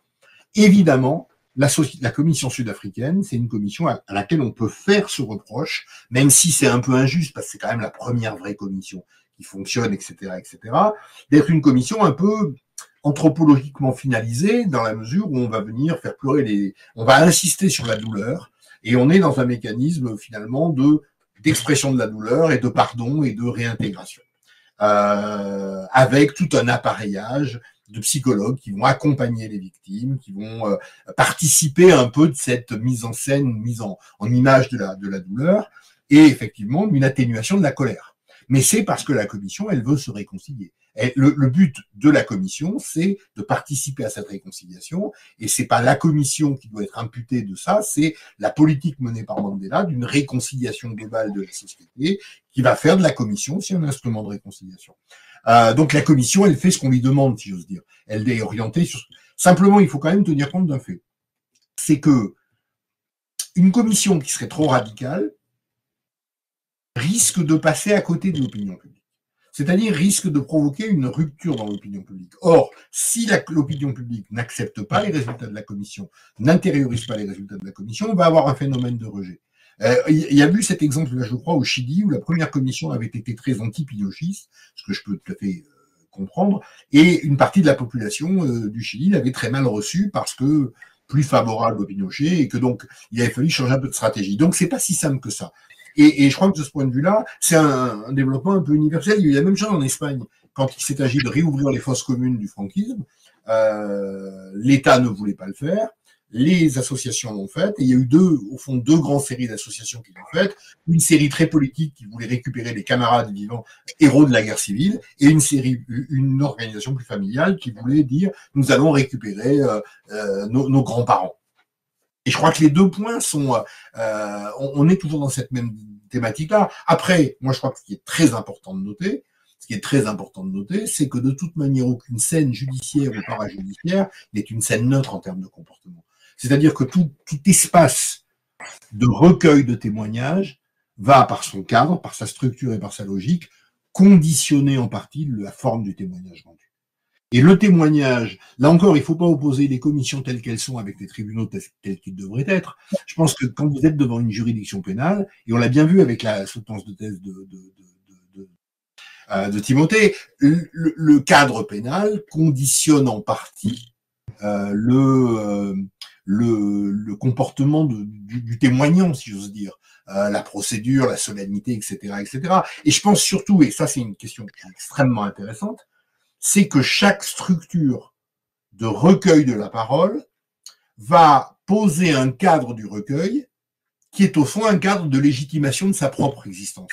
Speaker 1: Évidemment, la commission sud-africaine, c'est une commission à laquelle on peut faire ce reproche, même si c'est un peu injuste, parce que c'est quand même la première vraie commission qui fonctionne, etc., d'être une commission un peu anthropologiquement finalisée, dans la mesure où on va venir faire pleurer on va insister sur la douleur, et on est dans un mécanisme, finalement, d'expression de la douleur et de pardon et de réintégration. Avec tout un appareillage de psychologues qui vont accompagner les victimes, qui vont participer un peu de cette mise en scène, mise en image de la douleur, et effectivement d'une atténuation de la colère. Mais c'est parce que la commission, elle veut se réconcilier. Le but de la commission, c'est de participer à cette réconciliation, et c'est pas la commission qui doit être imputée de ça, c'est la politique menée par Mandela d'une réconciliation globale de la société qui va faire de la commission aussi un instrument de réconciliation. Donc la commission, elle fait ce qu'on lui demande, si j'ose dire. Elle est orientée sur... Simplement, il faut quand même tenir compte d'un fait. C'est que une commission qui serait trop radicale risque de passer à côté de l'opinion publique. C'est-à-dire risque de provoquer une rupture dans l'opinion publique. Or, si l'opinion publique n'accepte pas les résultats de la commission, n'intériorise pas les résultats de la commission, on va avoir un phénomène de rejet. Il y a eu cet exemple-là, je crois, au Chili, où la première commission avait été très anti-pinochiste, ce que je peux tout à fait comprendre, et une partie de la population du Chili l'avait très mal reçu parce que plus favorable au Pinochet, et que donc il avait fallu changer un peu de stratégie. Donc c'est pas si simple que ça. Et je crois que de ce point de vue-là, c'est un développement un peu universel. Il y a eu la même chose en Espagne. Quand il s'est agi de réouvrir les fosses communes du franquisme, l'État ne voulait pas le faire. Les associations l'ont fait, et il y a eu au fond, deux grandes séries d'associations qui l'ont fait. Une série très politique qui voulait récupérer les camarades vivants, héros de la guerre civile, et une organisation plus familiale qui voulait dire, nous allons récupérer nos grands-parents. Et je crois que les deux points sont, on est toujours dans cette même thématique-là. Après, moi, je crois que ce qui est très important de noter, c'est que de toute manière, aucune scène judiciaire ou parajudiciaire n'est une scène neutre en termes de comportement. C'est-à-dire que tout espace de recueil de témoignages va, par son cadre, par sa structure et par sa logique, conditionner en partie la forme du témoignage rendu. Et le témoignage, là encore, il ne faut pas opposer les commissions telles qu'elles sont avec les tribunaux tels qu'ils devraient être. Je pense que quand vous êtes devant une juridiction pénale, et on l'a bien vu avec la soutenance de thèse de Timothée, le cadre pénal conditionne en partie le comportement du témoignant, si j'ose dire, la procédure, la solennité, etc., etc. Et je pense surtout, et ça c'est une question extrêmement intéressante, c'est que chaque structure de recueil de la parole va poser un cadre du recueil qui est au fond un cadre de légitimation de sa propre existence.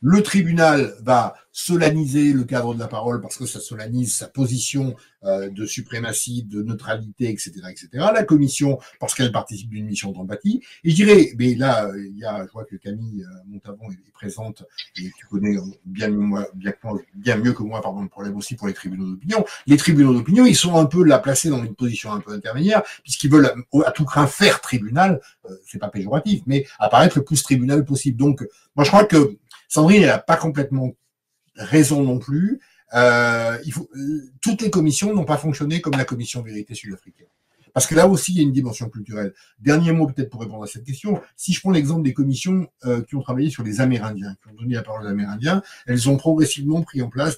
Speaker 1: Le tribunal va solenniser le cadre de la parole parce que ça solennise sa position de suprématie, de neutralité, etc., etc. La commission parce qu'elle participe d'une mission d'empathie. Et je dirais, mais là, je vois que Camille Montavon est présente et tu connais bien mieux que moi, pardon, le problème aussi pour les tribunaux d'opinion. Les tribunaux d'opinion, ils sont un peu là placés dans une position un peu intermédiaire puisqu'ils veulent à tout craint faire tribunal, c'est pas péjoratif, mais apparaître le plus tribunal possible. Donc, moi, je crois que Sandrine, elle n'a pas complètement raison non plus. Toutes les commissions n'ont pas fonctionné comme la commission vérité sud-africaine. Parce que là aussi, il y a une dimension culturelle. Dernier mot peut-être pour répondre à cette question. Si je prends l'exemple des commissions qui ont travaillé sur les Amérindiens, qui ont donné la parole aux Amérindiens, elles ont progressivement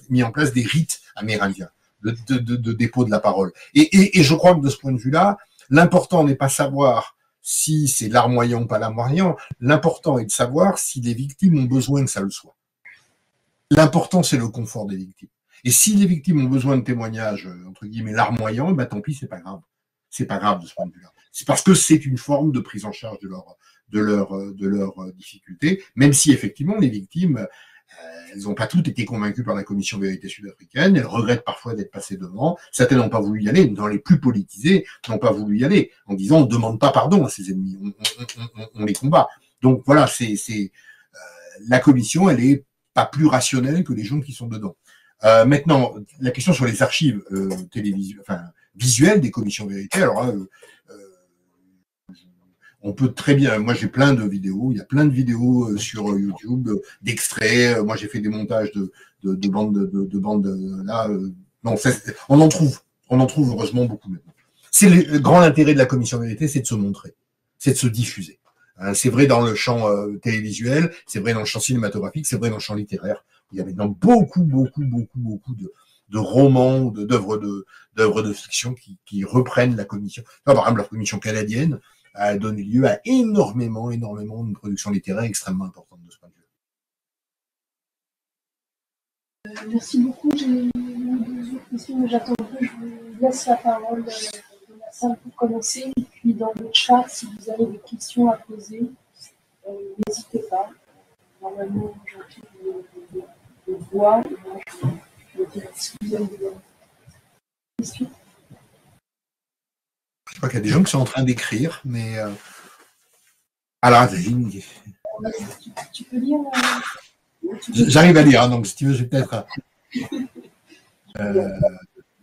Speaker 1: mis en place des rites amérindiens de dépôt de la parole. Et je crois que de ce point de vue-là, l'important n'est pas savoir si c'est larmoyant ou pas larmoyant, l'important est de savoir si les victimes ont besoin que ça le soit. L'important, c'est le confort des victimes. Et si les victimes ont besoin de témoignages, entre guillemets, larmoyants, ben tant pis, c'est pas grave. C'est pas grave de ce point de vue-là. C'est parce que c'est une forme de prise en charge de leur difficulté, même si effectivement les victimes, elles n'ont pas toutes été convaincues par la commission vérité sud-africaine, elles regrettent parfois d'être passées devant, certaines n'ont pas voulu y aller, dans les plus politisés n'ont pas voulu y aller, en disant on ne demande pas pardon à ses ennemis, on les combat. Donc voilà, la commission, elle est pas plus rationnelle que les gens qui sont dedans. Maintenant, la question sur les archives visuelles des commissions vérité, alors là, on peut très bien, moi j'ai plein de vidéos, il y a plein de vidéos sur YouTube, d'extraits, moi j'ai fait des montages de bandes là, non, on en trouve heureusement beaucoup maintenant. C'est le grand intérêt de la commission vérité, c'est de se montrer, c'est de se diffuser. C'est vrai dans le champ télévisuel, c'est vrai dans le champ cinématographique, c'est vrai dans le champ littéraire. Il y a maintenant beaucoup de romans, d'œuvres de fiction qui reprennent la commission. Par exemple, la commission canadienne a donné lieu à énormément de productions littéraires extrêmement importantes de ce point de
Speaker 2: vue. Merci beaucoup. J'ai deux autres questions, mais j'attends un peu. Je vous laisse la parole dans la salle pour commencer. Et puis dans le chat, si vous avez des questions à poser, n'hésitez pas. Normalement, j'active le voix. Et moi, Question.
Speaker 1: Je crois qu'il y a des gens qui sont en train d'écrire, mais... Alors,
Speaker 2: tu peux lire
Speaker 1: j'arrive à lire, hein, donc si tu veux, je vais peut-être...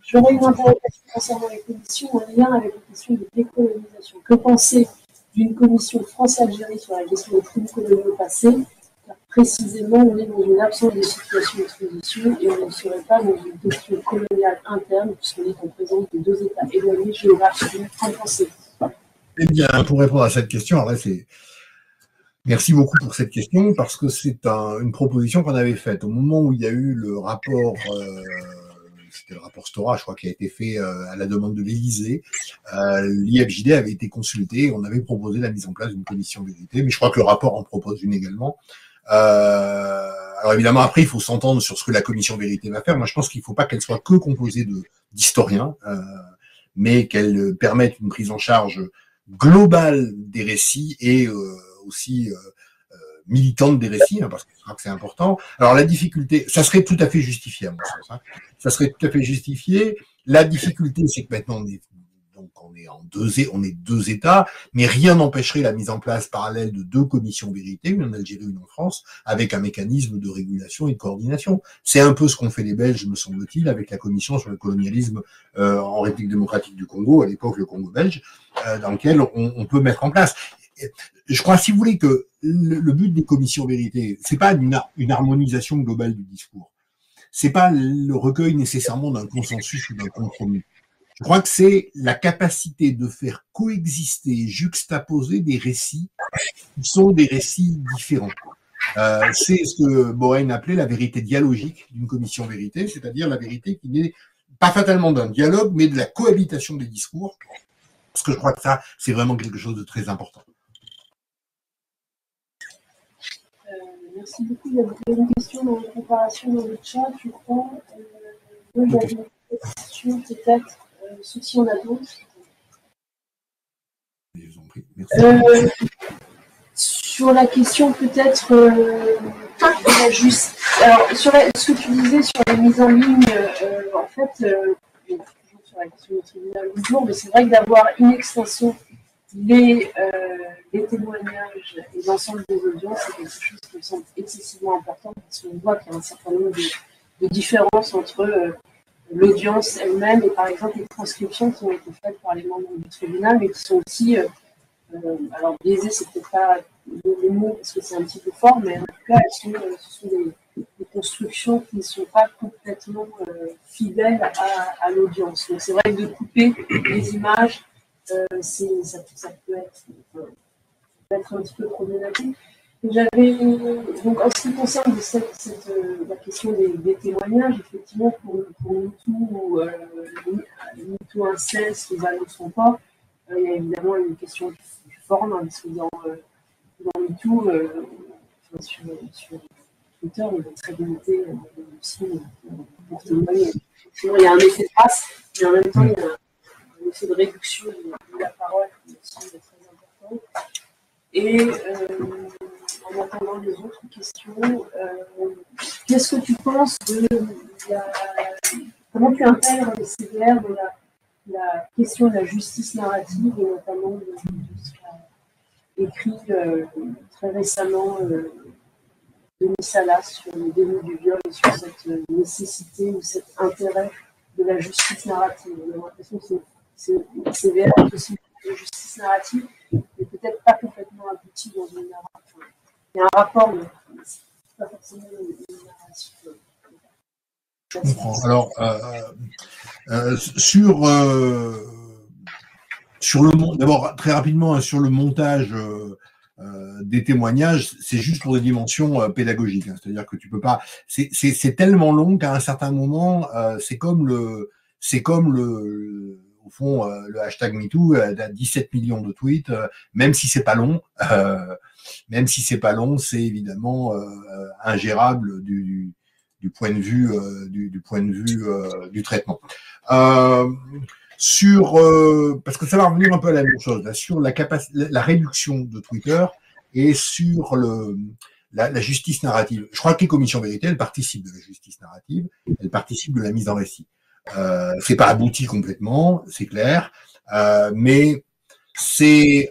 Speaker 2: J'aurais une interrogation concernant les commissions en lien avec la question de décolonisation. Que penser d'une commission France-Algérie sur la question des crimes coloniaux passés? Car précisément, on est dans une absence de situation d'exposition et on ne serait pas dans une question coloniale interne, puisqu'on est en présence de deux États éloignés géographiquement. Qu'en pensez?
Speaker 1: Eh bien, pour répondre à cette question, alors là, c'est... Merci beaucoup pour cette question, parce que c'est une proposition qu'on avait faite au moment où il y a eu le rapport... c'était le rapport Stora, je crois, qui a été fait à la demande de l'Élysée. L'IFJD avait été consulté et on avait proposé la mise en place d'une commission vérité, mais je crois que le rapport en propose une également. Alors évidemment, après, il faut s'entendre sur ce que la commission vérité va faire. Moi, je pense qu'il ne faut pas qu'elle soit que composée d'historiens, mais qu'elle permette une prise en charge globale des récits et aussi militante des récits, hein, parce que je crois que c'est important. Alors la difficulté, ça serait tout à fait justifié à mon sens. Hein. Ça serait tout à fait justifié. La difficulté, c'est que maintenant on est deux États, mais rien n'empêcherait la mise en place parallèle de deux commissions vérité, une en Algérie, une en France, avec un mécanisme de régulation et de coordination. C'est un peu ce qu'ont fait les Belges, me semble-t-il, avec la commission sur le colonialisme en République démocratique du Congo, à l'époque le Congo belge, dans lequel on peut mettre en place. Je crois, si vous voulez, que le but des commissions vérité, c'est pas une harmonisation globale du discours. C'est pas le recueil nécessairement d'un consensus ou d'un compromis. Je crois que c'est la capacité de faire coexister, juxtaposer des récits qui sont des récits différents. C'est ce que Bohen appelait la vérité dialogique d'une commission vérité, c'est-à-dire la vérité qui n'est pas fatalement d'un dialogue, mais de la cohabitation des discours. Parce que je crois que ça, c'est vraiment quelque chose de très important.
Speaker 2: Merci beaucoup. Il y a une question dans la préparation dans le chat, je crois. Il y a une question peut-être, sauf si on a d'autres.
Speaker 1: Je vous en prie. Merci.
Speaker 2: Sur la question peut-être alors, sur ce que tu disais sur les mises en ligne, en fait, toujours sur la question du tribunal du jour, mais c'est vrai que d'avoir une extension les témoignages et l'ensemble des audiences, c'est quelque chose qui me semble excessivement important parce qu'on voit qu'il y a un certain nombre de différences entre l'audience elle-même et par exemple les transcriptions qui ont été faites par les membres du tribunal, mais qui sont aussi, alors biaisées, c'est peut-être pas le mot parce que c'est un petit peu fort, mais en tout cas, ce sont des constructions qui ne sont pas complètement fidèles à l'audience. Donc c'est vrai que de couper les images, ça peut être un petit peu problématique. Donc en ce qui concerne la question des témoignages, effectivement, pour MeToo, MeToo inceste, les ne sont pas, il y a évidemment une question de forme, hein, parce que dans MeToo, sur Twitter, on est très limité aussi pour témoigner. Sinon, il y a un effet de trace, mais en même temps, il y a un effet de réduction de la parole qui est aussi très important. Et en attendant les autres questions, qu'est-ce que tu penses de comment tu intègres les CVR de la question de la justice narrative et notamment de ce qu'a écrit très récemment Denis Salas sur le délit du viol et sur cette nécessité ou cet intérêt de la justice narrative. J'ai l'impression que c'est CVR est aussi de justice narrative, mais peut-être pas complètement abouti dans une narration. Il y a un rapport, mais pas forcément une narration.
Speaker 1: Je comprends. Alors, sur le d'abord très rapidement sur le montage des témoignages, c'est juste pour des dimensions pédagogiques. Hein, c'est-à-dire que tu peux pas. C'est tellement long qu'à un certain moment, c'est comme au fond, le hashtag MeToo a 17 millions de tweets, même si c'est pas long. C'est évidemment ingérable du point de vue du traitement. Parce que ça va revenir un peu à la même chose, là, sur la réduction de Twitter et sur la justice narrative. Je crois que les commissions vérité, elles participent de la justice narrative, elles participent de la mise en récit. C'est pas abouti complètement, c'est clair, mais c'est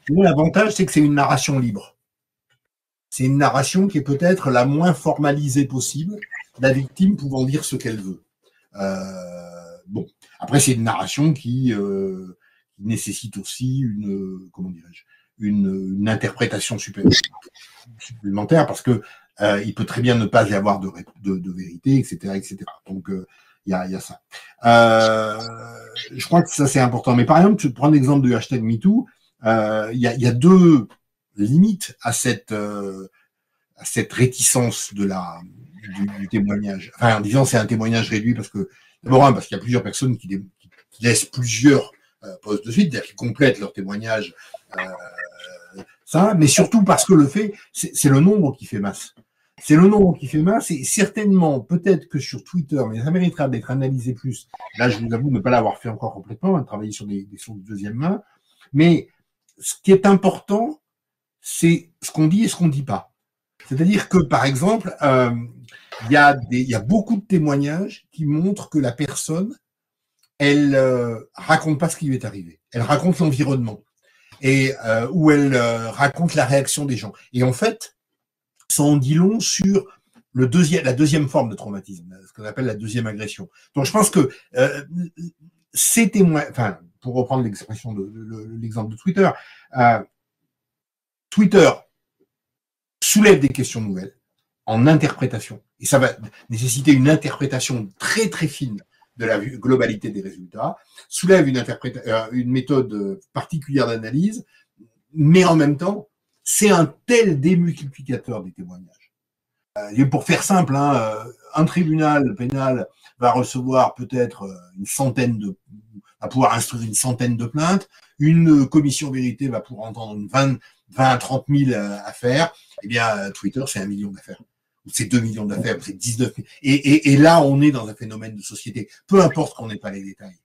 Speaker 1: l'avantage, c'est que c'est une narration libre. C'est une narration qui est peut-être la moins formalisée possible, la victime pouvant dire ce qu'elle veut. Bon, après c'est une narration qui nécessite aussi une interprétation supplémentaire parce que il peut très bien ne pas y avoir de vérité, etc., etc. Donc il y a ça. Je crois que ça c'est important. Mais par exemple, tu prends l'exemple de hashtag #MeToo, il y a deux limites à cette réticence du témoignage. Enfin, en disant c'est un témoignage réduit parce que d'abord parce qu'il y a plusieurs personnes qui laissent plusieurs posts de suite, c'est-à-dire qui complètent leur témoignage. Ça, mais surtout parce que le fait, c'est le nombre qui fait masse. C'est le nombre qui fait masse, et certainement, peut-être que sur Twitter, mais ça mériterait d'être analysé plus. Là, je vous avoue ne pas l'avoir fait encore complètement, travailler sur des sources de deuxième main. Mais ce qui est important, c'est ce qu'on dit et ce qu'on ne dit pas. C'est-à-dire que, par exemple, il y a beaucoup de témoignages qui montrent que la personne, elle raconte pas ce qui lui est arrivé. Elle raconte l'environnement. Et où elle raconte la réaction des gens. Et en fait, ça en dit long sur la deuxième forme de traumatisme, ce qu'on appelle la deuxième agression. Donc je pense que ces témoins, enfin, pour reprendre l'expression l'exemple de Twitter, Twitter soulève des questions nouvelles en interprétation. Et ça va nécessiter une interprétation très très fine de la globalité des résultats, soulève une méthode particulière d'analyse, mais en même temps, c'est un tel démultiplicateur des témoignages. Et pour faire simple, un tribunal pénal va recevoir peut-être va pouvoir instruire une centaine de plaintes, une commission vérité va pouvoir entendre 20 à 30 000 affaires, eh bien Twitter c'est 1 million d'affaires. Ou c'est 2 millions d'affaires, ou c'est 19 000. Et là, on est dans un phénomène de société. Peu importe qu'on n'ait pas les détails.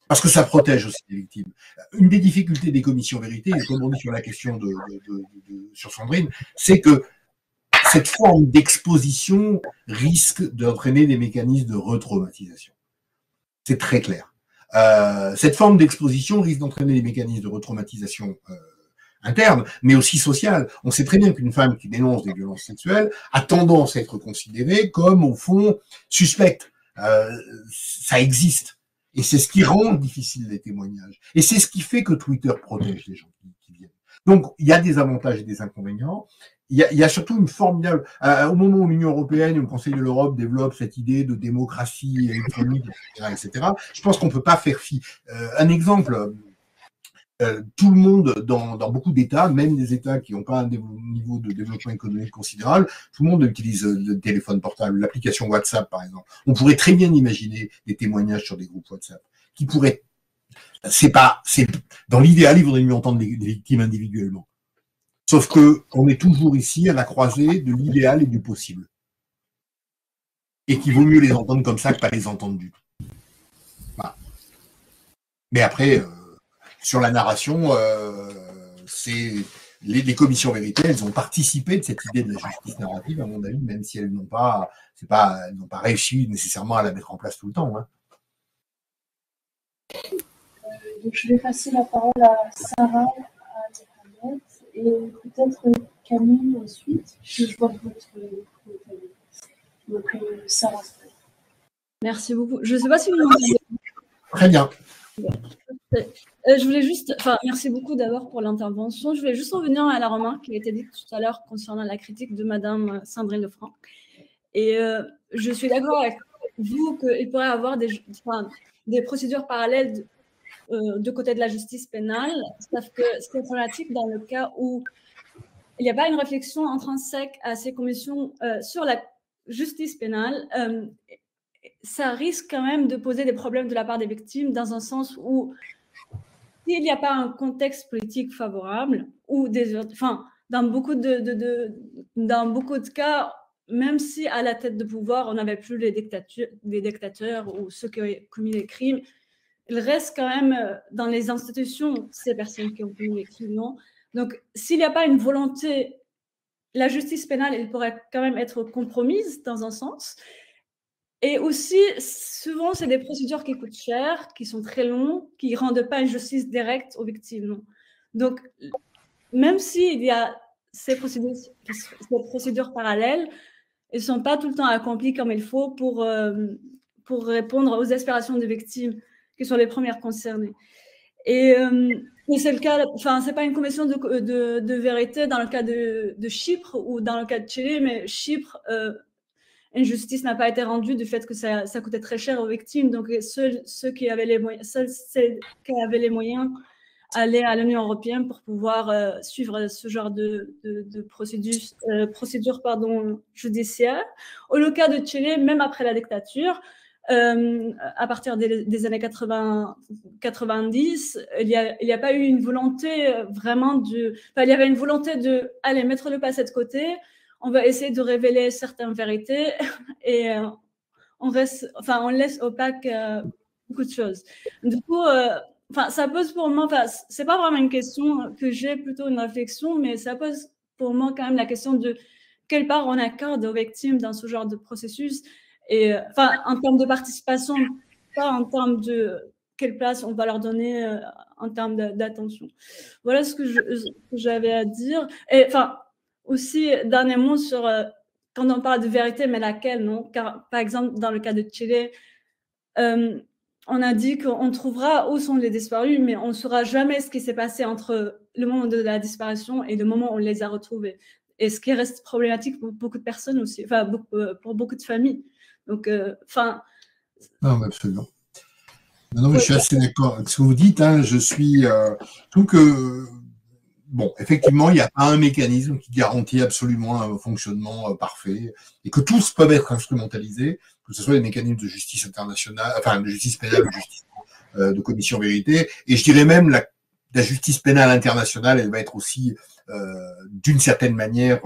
Speaker 1: Parce que ça protège aussi les victimes. Une des difficultés des commissions vérité, et comme on dit sur la question sur Sandrine, c'est que cette forme d'exposition risque d'entraîner des mécanismes de retraumatisation. C'est très clair. Cette forme d'exposition risque d'entraîner des mécanismes de retraumatisation interne, mais aussi sociale. On sait très bien qu'une femme qui dénonce des violences sexuelles a tendance à être considérée comme, au fond, suspecte. Ça existe. Et c'est ce qui rend difficile les témoignages. Et c'est ce qui fait que Twitter protège les gens qui viennent. Donc, il y a des avantages et des inconvénients. Il y a surtout une formidable... au moment où l'Union européenne et le Conseil de l'Europe développent cette idée de démocratie électronique, etc., je pense qu'on ne peut pas faire fi. Un exemple... tout le monde, dans beaucoup d'États, même des États qui n'ont pas un niveau de développement économique considérable, tout le monde utilise le téléphone portable, l'application WhatsApp par exemple. On pourrait très bien imaginer des témoignages sur des groupes WhatsApp qui pourraient... Dans l'idéal, il vaudrait mieux entendre les victimes individuellement. Sauf que on est toujours ici à la croisée de l'idéal et du possible. Et qu'il vaut mieux les entendre comme ça que pas les entendre du tout. Voilà. Mais après... sur la narration, c'est les commissions vérité, elles ont participé de cette idée de la justice narrative, à mon avis, même si elles n'ont pas réussi nécessairement à la mettre en place tout le temps. Hein.
Speaker 2: Donc je vais passer la parole à Sarah, à Mohamed, et peut-être Camille ensuite, puis je vois votre Camille. Donc Sarah.
Speaker 3: Merci beaucoup. Je ne sais pas si vous m'entendez.
Speaker 1: Très bien.
Speaker 3: Je voulais juste, merci beaucoup d'abord pour l'intervention. Je voulais juste revenir à la remarque qui a été dite tout à l'heure concernant la critique de Madame Sandrine Lefranc. Et je suis d'accord avec vous qu'il pourrait y avoir des procédures parallèles de côté de la justice pénale, sauf que c'est problématique dans le cas où il n'y a pas une réflexion intrinsèque à ces commissions sur la justice pénale. Ça risque quand même de poser des problèmes de la part des victimes, dans un sens où s'il n'y a pas un contexte politique favorable, ou dans beaucoup de cas, même si à la tête de pouvoir, on n'avait plus les dictateurs ou ceux qui ont commis les crimes, il reste quand même dans les institutions ces personnes qui ont commis les crimes. Non. Donc, s'il n'y a pas une volonté la justice pénale, elle pourrait quand même être compromise dans un sens. Et aussi, souvent, c'est des procédures qui coûtent cher, qui sont très longues, qui ne rendent pas une justice directe aux victimes. Donc, même s'il y a ces procédures parallèles, elles ne sont pas tout le temps accomplies comme il faut pour répondre aux aspirations des victimes, qui sont les premières concernées. Et c'est le cas, enfin, c'est pas une commission de vérité dans le cas de Chypre ou dans le cas de Chili, mais Chypre, une justice n'a pas été rendue du fait que ça coûtait très cher aux victimes. Donc, ceux qui avaient les moyens allaient à l'Union européenne pour pouvoir suivre ce genre de procédure judiciaire. Au le cas de Chili, même après la dictature, à partir des années 90, il n'y a pas eu une volonté vraiment il y avait une volonté de aller mettre le passé de côté. On va essayer de révéler certaines vérités et on laisse opaque beaucoup de choses. Du coup, ça pose pour moi, c'est pas vraiment une question que j'ai, plutôt une réflexion, mais ça pose pour moi quand même la question de quelle part on accorde aux victimes dans ce genre de processus. Et en termes de participation, pas en termes de quelle place on va leur donner en termes d'attention. Voilà ce que j'avais à dire. Et aussi, dernier mot sur quand on parle de vérité, mais laquelle, non? Car, par exemple, dans le cas de Chile, on a dit qu'on trouvera où sont les disparus, mais on ne saura jamais ce qui s'est passé entre le moment de la disparition et le moment où on les a retrouvés. Et ce qui reste problématique pour beaucoup de personnes aussi, pour beaucoup de familles. Donc,
Speaker 1: Non, absolument. Non, mais je suis assez d'accord avec ce que vous dites. Hein. Je trouve que, bon, effectivement, il n'y a pas un mécanisme qui garantit absolument un fonctionnement parfait et que tous peuvent être instrumentalisés, que ce soit les mécanismes de justice internationale, enfin, de justice pénale, de justice de commission vérité. Et je dirais même la justice pénale internationale, elle va être aussi, d'une certaine manière,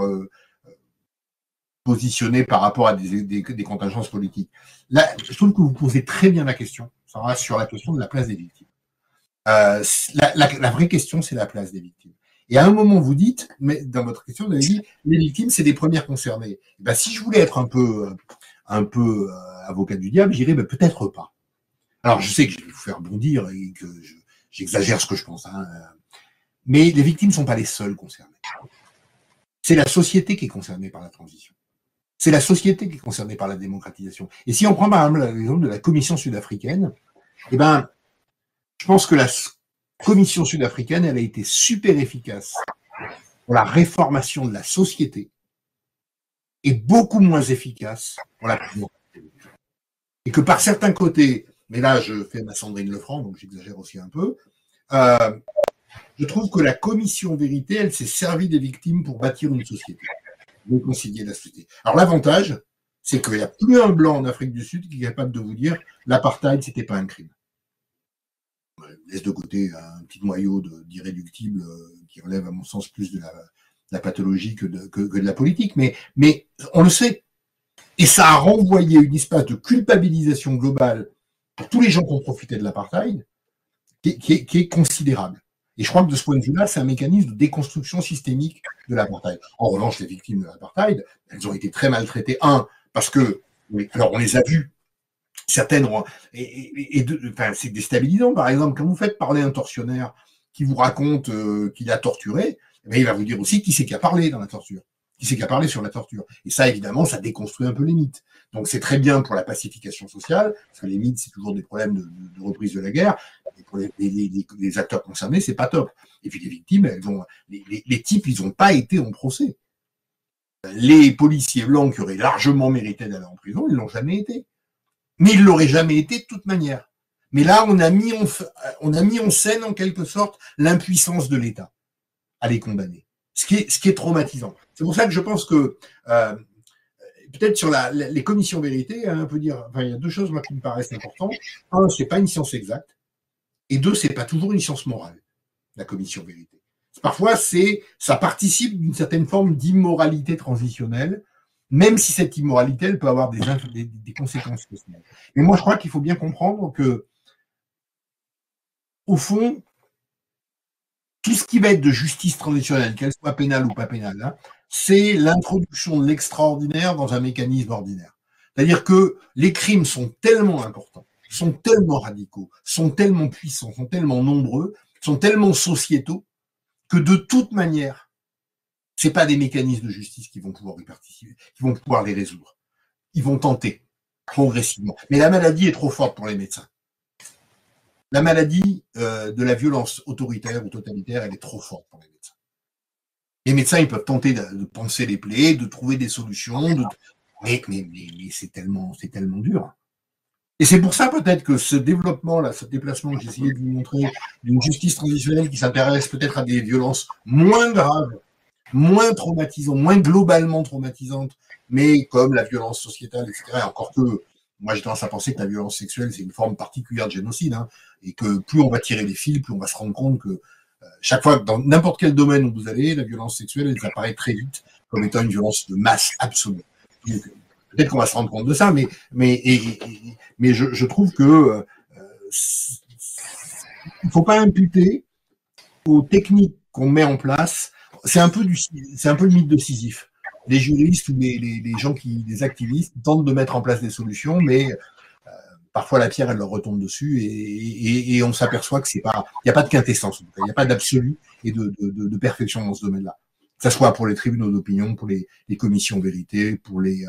Speaker 1: positionnée par rapport à des contingences politiques. Là, je trouve que vous posez très bien la question, Sarah, sur la question de la place des victimes. La vraie question, c'est la place des victimes. Et à un moment, vous dites, mais dans votre question, vous avez dit, les victimes, c'est les premières concernées. Ben, si je voulais être un peu avocat du diable, j'irais peut-être pas. Alors, je sais que je vais vous faire bondir et que j'exagère ce que je pense, hein, mais les victimes ne sont pas les seules concernées. C'est la société qui est concernée par la transition. C'est la société qui est concernée par la démocratisation. Et si on prend par exemple l'exemple de la commission sud-africaine, eh ben, je pense que la commission sud-africaine, elle a été super efficace pour la réformation de la société et beaucoup moins efficace pour la prévention. Et que par certains côtés, mais là je fais ma Sandrine Lefranc, donc j'exagère aussi un peu, je trouve que la commission vérité, elle s'est servie des victimes pour bâtir une société, réconcilier la société. Alors l'avantage, c'est qu'il n'y a plus un blanc en Afrique du Sud qui est capable de vous dire l'apartheid, c'était pas un crime. Je laisse de côté un petit noyau d'irréductibles qui relève à mon sens plus de la pathologie que de la politique, mais on le sait. Et ça a renvoyé une espèce de culpabilisation globale pour tous les gens qui ont profité de l'apartheid qui est considérable. Et je crois que de ce point de vue-là, c'est un mécanisme de déconstruction systémique de l'apartheid. En revanche, les victimes de l'apartheid, elles ont été très maltraitées. Parce que, alors on les a vues, certaines, c'est déstabilisant. Par exemple, quand vous faites parler un tortionnaire qui vous raconte qu'il a torturé, il va vous dire aussi qui c'est qui a parlé dans la torture, qui c'est qui a parlé sur la torture. Et ça, évidemment, ça déconstruit un peu les mythes. Donc c'est très bien pour la pacification sociale, parce que les mythes, c'est toujours des problèmes de reprise de la guerre. Et pour les acteurs concernés, c'est pas top. Et puis les victimes, les types, ils n'ont pas été en procès. Les policiers blancs qui auraient largement mérité d'aller en prison, ils l'ont jamais été. Mais ils l'auraient jamais été de toute manière. Mais là, on a mis en scène, en quelque sorte, l'impuissance de l'État à les condamner. Ce qui est traumatisant. C'est pour ça que je pense que peut-être sur les commissions vérité, il y a deux choses moi, qui me paraissent importantes. Un, c'est pas une science exacte. Et deux, c'est pas toujours une science morale, la commission vérité. Parfois, ça participe d'une certaine forme d'immoralité transitionnelle, même si cette immoralité, elle peut avoir des conséquences sociales. Mais moi, je crois qu'il faut bien comprendre que, au fond, tout ce qui va être de justice transitionnelle, qu'elle soit pénale ou pas pénale, hein, c'est l'introduction de l'extraordinaire dans un mécanisme ordinaire. C'est-à-dire que les crimes sont tellement importants, sont tellement radicaux, sont tellement puissants, sont tellement nombreux, sont tellement sociétaux, que de toute manière, c'est pas des mécanismes de justice qui vont pouvoir y participer, qui vont pouvoir les résoudre. Ils vont tenter progressivement. Mais la maladie est trop forte pour les médecins. La maladie de la violence autoritaire ou totalitaire, elle est trop forte pour les médecins. Les médecins, ils peuvent tenter de panser les plaies, de trouver des solutions, mais c'est tellement dur. Et c'est pour ça peut-être que ce développement-là, ce déplacement que j'ai essayé de vous montrer, d'une justice transitionnelle qui s'intéresse peut-être à des violences moins graves, moins traumatisantes, moins globalement traumatisantes, mais comme la violence sociétale, etc. Encore que, moi j'ai tendance à penser que la violence sexuelle, c'est une forme particulière de génocide, hein, et que plus on va tirer les fils, plus on va se rendre compte que chaque fois que dans n'importe quel domaine où vous allez, la violence sexuelle, elle apparaît très vite comme étant une violence de masse absolue. Donc, peut-être qu'on va se rendre compte de ça, mais je trouve que il faut pas imputer aux techniques qu'on met en place. C'est un peu le mythe de Sisyphe. Les juristes ou les gens les activistes tentent de mettre en place des solutions, mais parfois la pierre elle leur retombe dessus et on s'aperçoit que il n'y a pas de quintessence, il n'y a pas d'absolu et de perfection dans ce domaine-là. Que ce soit pour les tribunaux d'opinion, pour les commissions vérité, pour les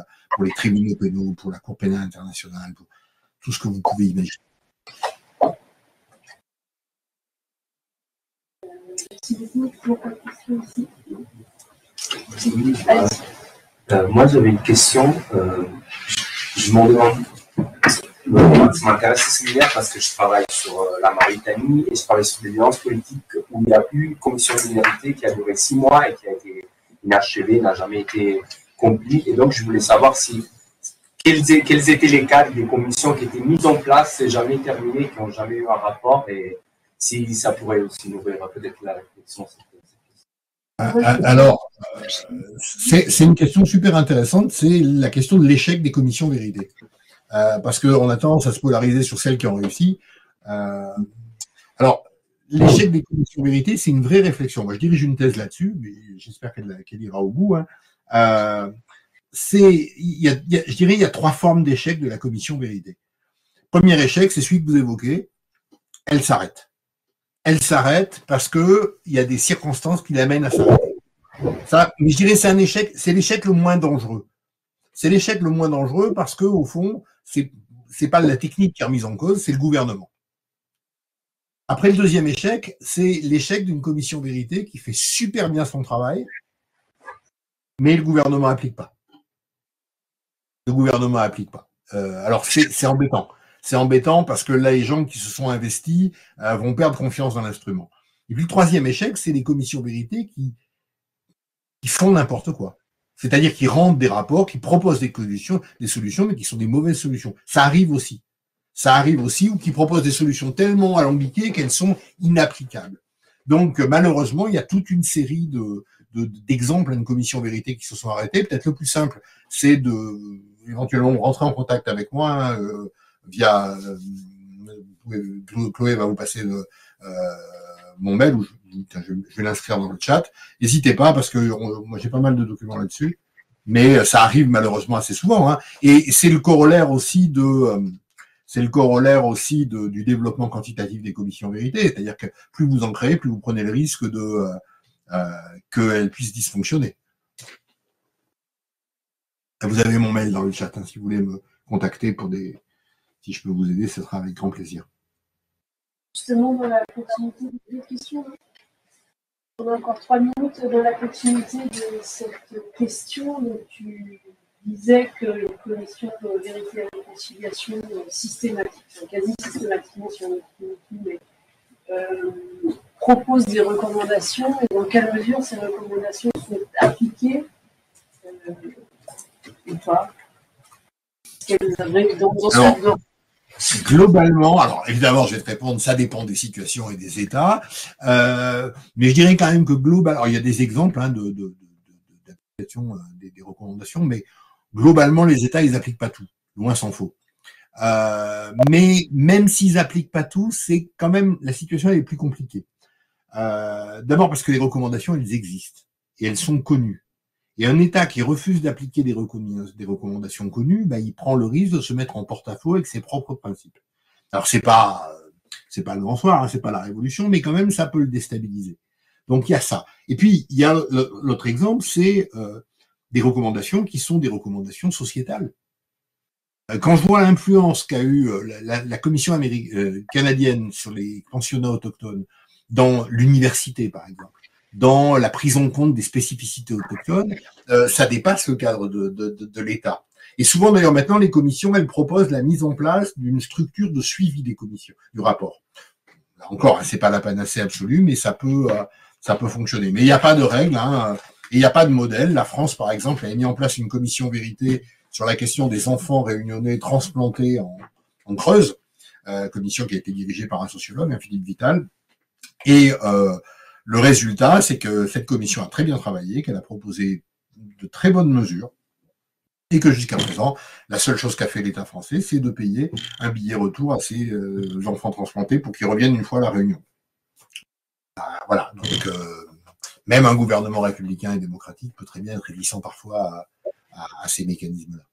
Speaker 1: tribunaux pénaux, pour la Cour pénale internationale, pour tout ce que vous pouvez imaginer.
Speaker 4: Moi, j'avais une question. Je m'en demande. Ça m'intéresse ce séminaire parce que je travaille sur la Mauritanie et je travaille sur des violences politiques où il y a eu une commission de minorité qui a duré 6 mois et qui a été inachevée, n'a jamais été accomplie. Et donc, je voulais savoir quels étaient les cas des commissions qui étaient mises en place et jamais terminées, qui n'ont jamais eu un rapport, et si ça pourrait aussi nourrir peut-être la réflexion.
Speaker 1: Alors, c'est une question super intéressante, c'est la question de l'échec des commissions vérité. Parce qu'on a tendance à se polariser sur celles qui ont réussi. Alors, l'échec des commissions vérité, c'est une vraie réflexion. Moi, je dirige une thèse là-dessus, mais j'espère qu'elle ira au bout. Hein. Je dirais, il y a 3 formes d'échec de la commission vérité. Premier échec, c'est celui que vous évoquez. Elle s'arrête. Elle s'arrête parce que il y a des circonstances qui l'amènent à s'arrêter. Ça, mais je dirais, c'est un échec. C'est l'échec le moins dangereux. C'est l'échec le moins dangereux parce que, au fond, c'est pas la technique qui est remise en cause, c'est le gouvernement. Après, le deuxième échec, c'est l'échec d'une commission vérité qui fait super bien son travail, mais le gouvernement n'applique pas. Le gouvernement n'applique pas. Alors, c'est embêtant. C'est embêtant parce que là, les gens qui se sont investis vont perdre confiance dans l'instrument. Et puis, le troisième échec, c'est les commissions vérité qui font n'importe quoi. C'est-à-dire qu'ils rendent des rapports, qui proposent des solutions, mais qui sont des mauvaises solutions. Ça arrive aussi. Ça arrive aussi, ou qui proposent des solutions tellement alambiquées qu'elles sont inapplicables. Donc, malheureusement, il y a toute une série d'exemples d'une commission vérité qui se sont arrêtés. Peut-être le plus simple, c'est éventuellement rentrer en contact avec moi via Chloé va vous passer mon mail, ou je vais l'inscrire dans le chat. N'hésitez pas, parce que moi j'ai pas mal de documents là-dessus, mais ça arrive malheureusement assez souvent. Hein. Et c'est le corollaire aussi du développement quantitatif des commissions vérité, c'est-à-dire que plus vous en créez, plus vous prenez le risque qu'elles puissent dysfonctionner. Vous avez mon mail dans le chat, hein, si vous voulez me contacter si je peux vous aider, ce sera avec grand plaisir.
Speaker 2: Justement, dans la continuité des questions, on a encore 3 minutes. Dans la continuité de cette question, donc tu disais que les commissions de vérité et réconciliation systématiquement, quasi systématiquement, si on est proposent des recommandations, et dans quelle mesure ces recommandations sont appliquées ou pas.
Speaker 1: Globalement, alors évidemment, je vais te répondre, ça dépend des situations et des États, mais je dirais quand même que globalement, il y a des exemples d'application des recommandations, mais globalement, les États, ils n'appliquent pas tout, loin s'en faut. Mais même s'ils n'appliquent pas tout, c'est quand même, la situation est plus compliquée. D'abord parce que les recommandations, elles existent, et elles sont connues. Et un État qui refuse d'appliquer des recommandations connues, bah, il prend le risque de se mettre en porte-à-faux avec ses propres principes. Alors c'est pas le grand soir, hein, c'est pas la révolution, mais quand même ça peut le déstabiliser. Donc il y a ça. Et puis il y a l'autre exemple, c'est des recommandations qui sont des recommandations sociétales. Quand je vois l'influence qu'a eu la commission canadienne sur les pensionnats autochtones dans l'université, par exemple, dans la prise en compte des spécificités autochtones, ça dépasse le cadre de l'État. Et souvent, d'ailleurs, maintenant, les commissions, elles proposent la mise en place d'une structure de suivi des commissions, du rapport. Là encore, c'est pas la panacée absolue, mais ça peut fonctionner. Mais il n'y a pas de règle, hein, et il n'y a pas de modèle. La France, par exemple, a mis en place une commission vérité sur la question des enfants réunionnais transplantés en Creuse, commission qui a été dirigée par un sociologue, Philippe Vital. Et le résultat, c'est que cette commission a très bien travaillé, qu'elle a proposé de très bonnes mesures, et que jusqu'à présent, la seule chose qu'a fait l'État français, c'est de payer un billet retour à ces enfants transplantés pour qu'ils reviennent une fois à la Réunion. Voilà, donc même un gouvernement républicain et démocratique peut très bien être réticent parfois à ces mécanismes-là.